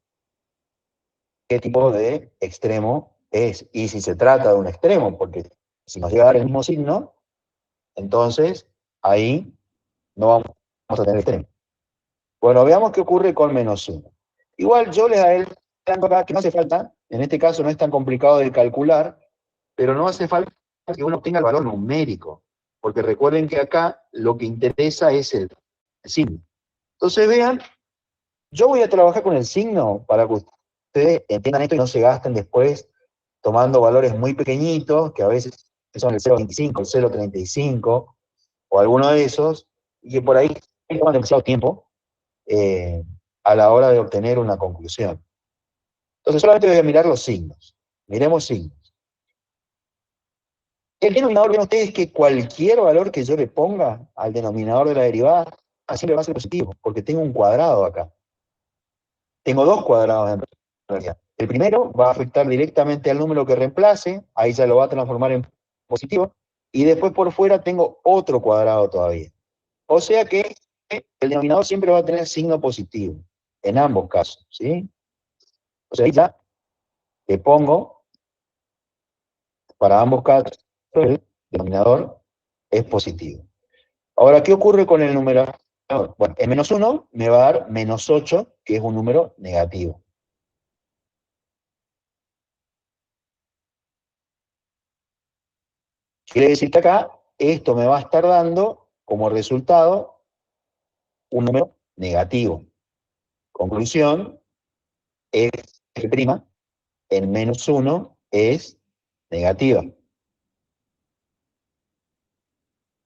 qué tipo de extremo es, y si se trata de un extremo, porque Si nos llega a dar el mismo signo, entonces ahí no vamos a tener extremo. Bueno, veamos qué ocurre con -1. Igual yo les adelanto acá que no hace falta, en este caso no es tan complicado de calcular, pero no hace falta que uno obtenga el valor numérico, porque recuerden que acá lo que interesa es el signo. Entonces vean, yo voy a trabajar con el signo para que ustedes entiendan esto y no se gasten después tomando valores muy pequeñitos, que a veces son el 0,25, el 0,35, o alguno de esos, y que por ahí toman demasiado tiempo a la hora de obtener una conclusión. Entonces solamente voy a mirar los signos. Miremos signos. El denominador, ven ustedes que cualquier valor que yo le ponga al denominador de la derivada siempre va a ser positivo, porque tengo un cuadrado acá. Tengo dos cuadrados en realidad. El primero va a afectar directamente al número que reemplace, ahí ya lo va a transformar en positivo, y después por fuera tengo otro cuadrado todavía. O sea que el denominador siempre va a tener signo positivo, en ambos casos, ¿sí? O sea, ahí ya le pongo, para ambos casos, el denominador es positivo. Ahora, ¿qué ocurre con el numerador? Bueno, el -1 me va a dar -8, que es un número negativo. Quiere decir que acá esto me va a estar dando como resultado un número negativo. Conclusión, f' en -1 es negativa.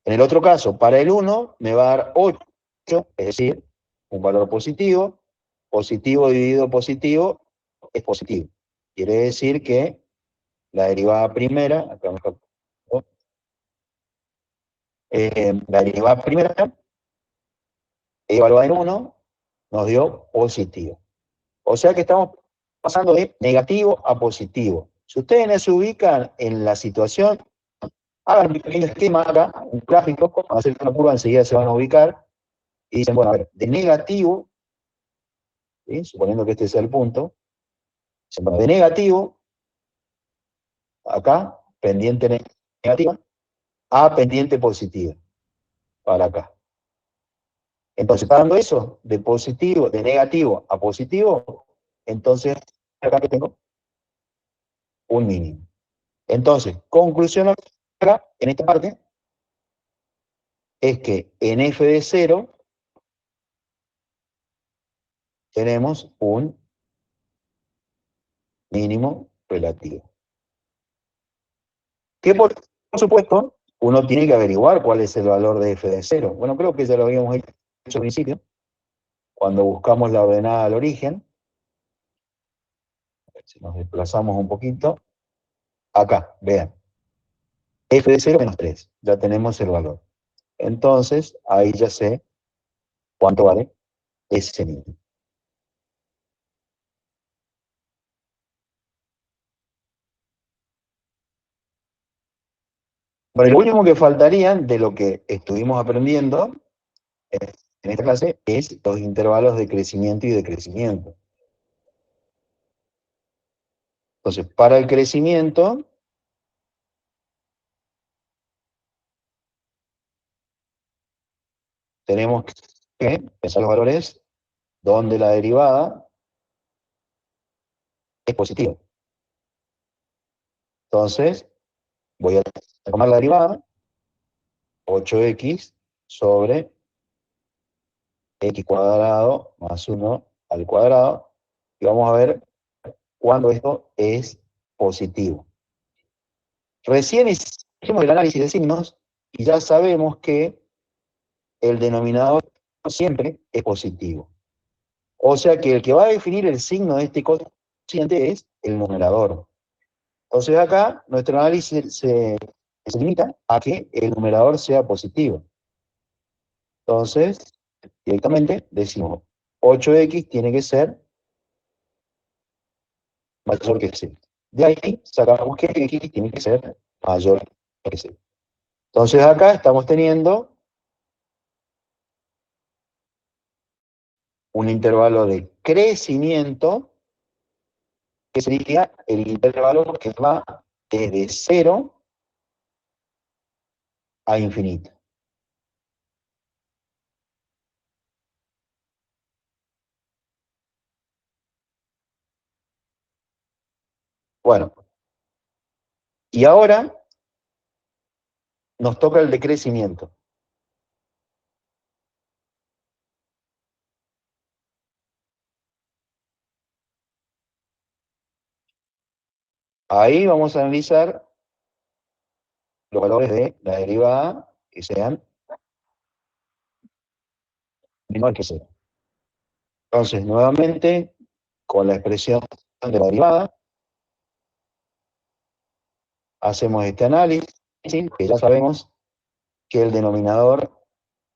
En el otro caso, para el 1 me va a dar 8, es decir, un valor positivo. Positivo dividido positivo es positivo. Quiere decir que la derivada primera, acá mejor, la derivada primera evaluada en 1 nos dio positivo. O sea que estamos pasando de negativo a positivo. Si ustedes no se ubican en la situación, hagan un pequeño esquema acá, un gráfico, van a hacer una curva, enseguida se van a ubicar, y dicen, bueno, a ver, de negativo, ¿sí? Suponiendo que este sea el punto, dicen, bueno, de negativo, acá, pendiente negativa, a pendiente positiva, para acá. Entonces, está dando eso, de positivo, de negativo a positivo, entonces, acá que tengo un mínimo. Entonces, conclusión acá, en esta parte, es que en f de 0 tenemos un mínimo relativo. Que por supuesto, uno tiene que averiguar cuál es el valor de f de 0. Bueno, creo que ya lo habíamos hecho al principio, cuando buscamos la ordenada al origen. Si nos desplazamos un poquito, acá, vean, f de 0 menos 3, ya tenemos el valor. Entonces, ahí ya sé cuánto vale ese mínimo. Bueno, y lo último que faltarían de lo que estuvimos aprendiendo en esta clase es los intervalos de crecimiento y decrecimiento. Entonces, para el crecimiento, tenemos que pensar los valores donde la derivada es positiva. Entonces, voy a tomar la derivada, 8x sobre x cuadrado más 1 al cuadrado, y vamos a ver cuándo esto es positivo. Recién hicimos el análisis de signos y ya sabemos que el denominador siempre es positivo. O sea que el que va a definir el signo de este cociente es el numerador. Entonces acá nuestro análisis se limita a que el numerador sea positivo. Entonces, directamente decimos 8x tiene que ser mayor que 0. De ahí sacamos que x tiene que ser mayor que 0. Entonces acá estamos teniendo un intervalo de crecimiento, que sería el intervalo que va desde 0 a infinito. Bueno, y ahora nos toca el decrecimiento. Ahí vamos a analizar los valores de la derivada que sean menor que cero. Entonces, nuevamente, con la expresión de la derivada, hacemos este análisis, que ya sabemos que el denominador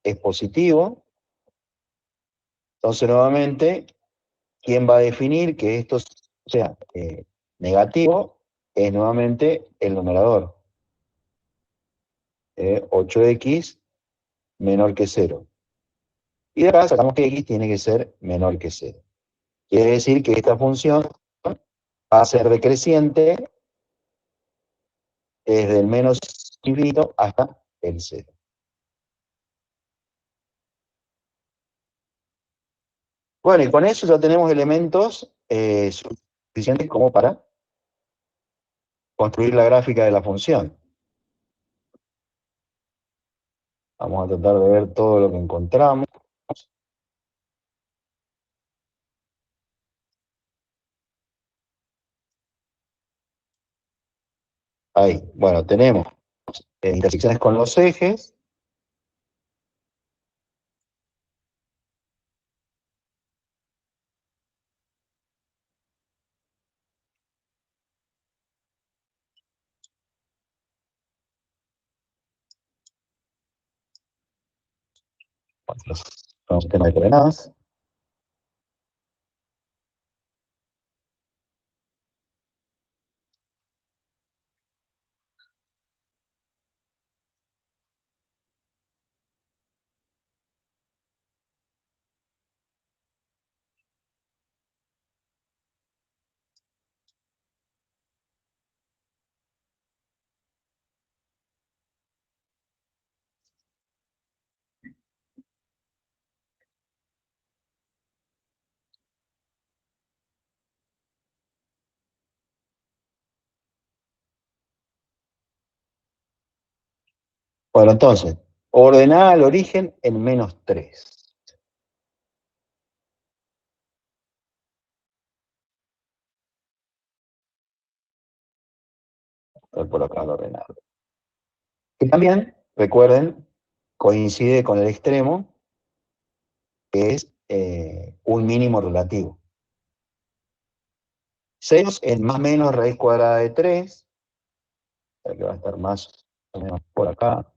es positivo. Entonces, nuevamente, ¿quién va a definir que esto sea negativo? Es nuevamente el numerador. 8x menor que 0. Y de acá sacamos que x tiene que ser menor que 0. Quiere decir que esta función va a ser decreciente desde el menos infinito hasta el 0. Bueno, y con eso ya tenemos elementos suficientes como para construir la gráfica de la función. Vamos a tratar de ver todo lo que encontramos. Ahí, bueno, tenemos intersecciones con los ejes. Con el sistema de coordenadas. Bueno, entonces, ordenar el origen en -3. Por acá lo ordenado. Y también, recuerden, coincide con el extremo, que es un mínimo relativo. 6 es más o menos raíz cuadrada de 3, que va a estar más o menos por acá.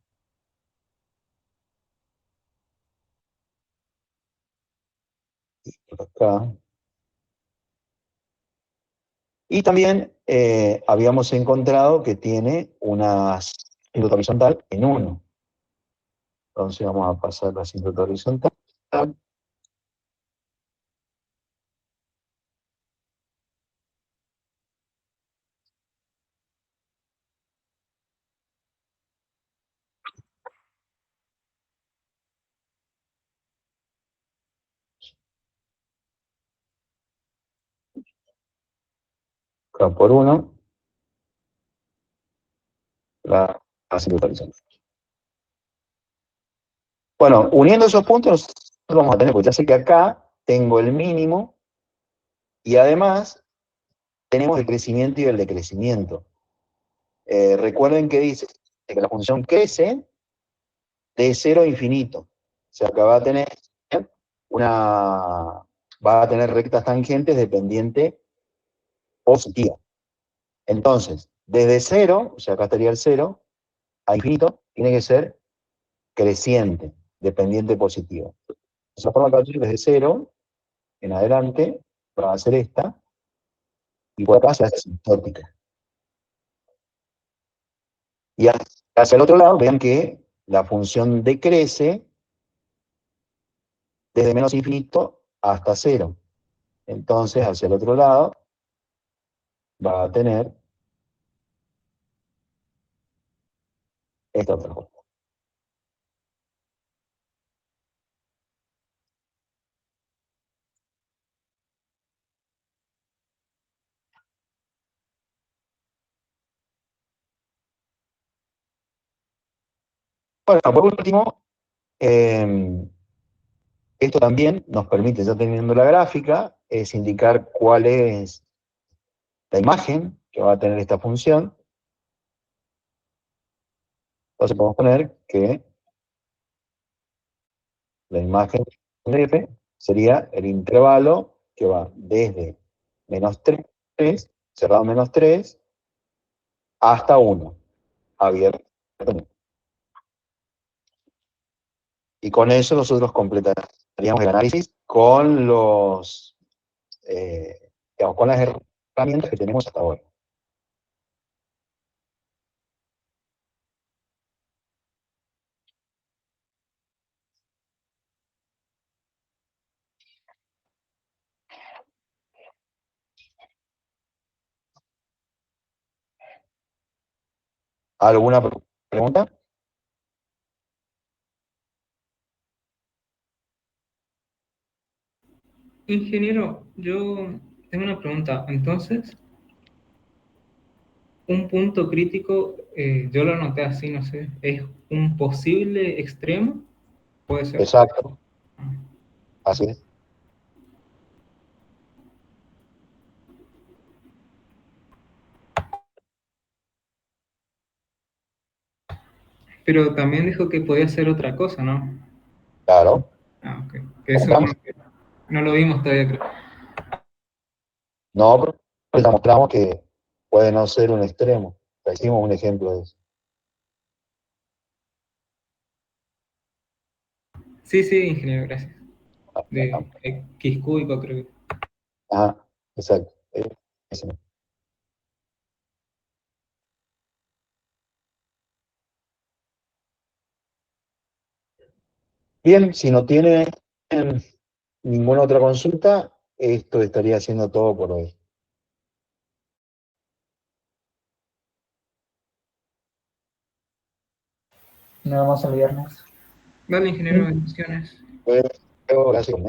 Y por acá. Y también habíamos encontrado que tiene una asíntota horizontal en 1. Entonces vamos a pasar la asíntota horizontal. Acá por 1. La asíntota horizontal. Bueno, uniendo esos puntos, nosotros vamos a tener, pues ya sé que acá tengo el mínimo y además tenemos el crecimiento y el decrecimiento. Recuerden que dice que la función crece de 0 a infinito. O sea, que va a tener rectas tangentes de pendiente positiva. Entonces, desde 0, o sea, acá estaría el 0, a infinito, tiene que ser creciente, de pendiente positiva. Esa forma que desde 0 en adelante va a ser esta, y por acá se hace asintótica. Y hacia el otro lado, vean que la función decrece desde menos infinito hasta 0. Entonces, hacia el otro lado, va a tener esta otra cosa. Bueno, por último, esto también nos permite, ya teniendo la gráfica, es indicar cuál es la imagen que va a tener esta función. Entonces podemos poner que la imagen de f sería el intervalo que va desde -3, cerrado -3, hasta 1, abierto. Y con eso nosotros completaríamos el análisis con digamos, con las herramientas que tenemos hasta ahora. ¿Alguna pregunta? Ingeniero, yo tengo una pregunta. Entonces, un punto crítico, yo lo anoté así, no sé, ¿es un posible extremo? ¿Puede ser? Exacto, así es. Pero también dijo que podía ser otra cosa, ¿no? Claro. Ah, ok. Que eso como que no lo vimos todavía, creo. No, pero ya mostramos que puede no ser un extremo. Ya hicimos un ejemplo de eso. Sí, sí, ingeniero, gracias. De X cúbico, creo que. Ajá, exacto. Ese. Bien, si no tiene ninguna otra consulta, esto estaría haciendo todo por hoy. Nos vemos el viernes. Dale, ingeniero, bendiciones. Luego, gracias.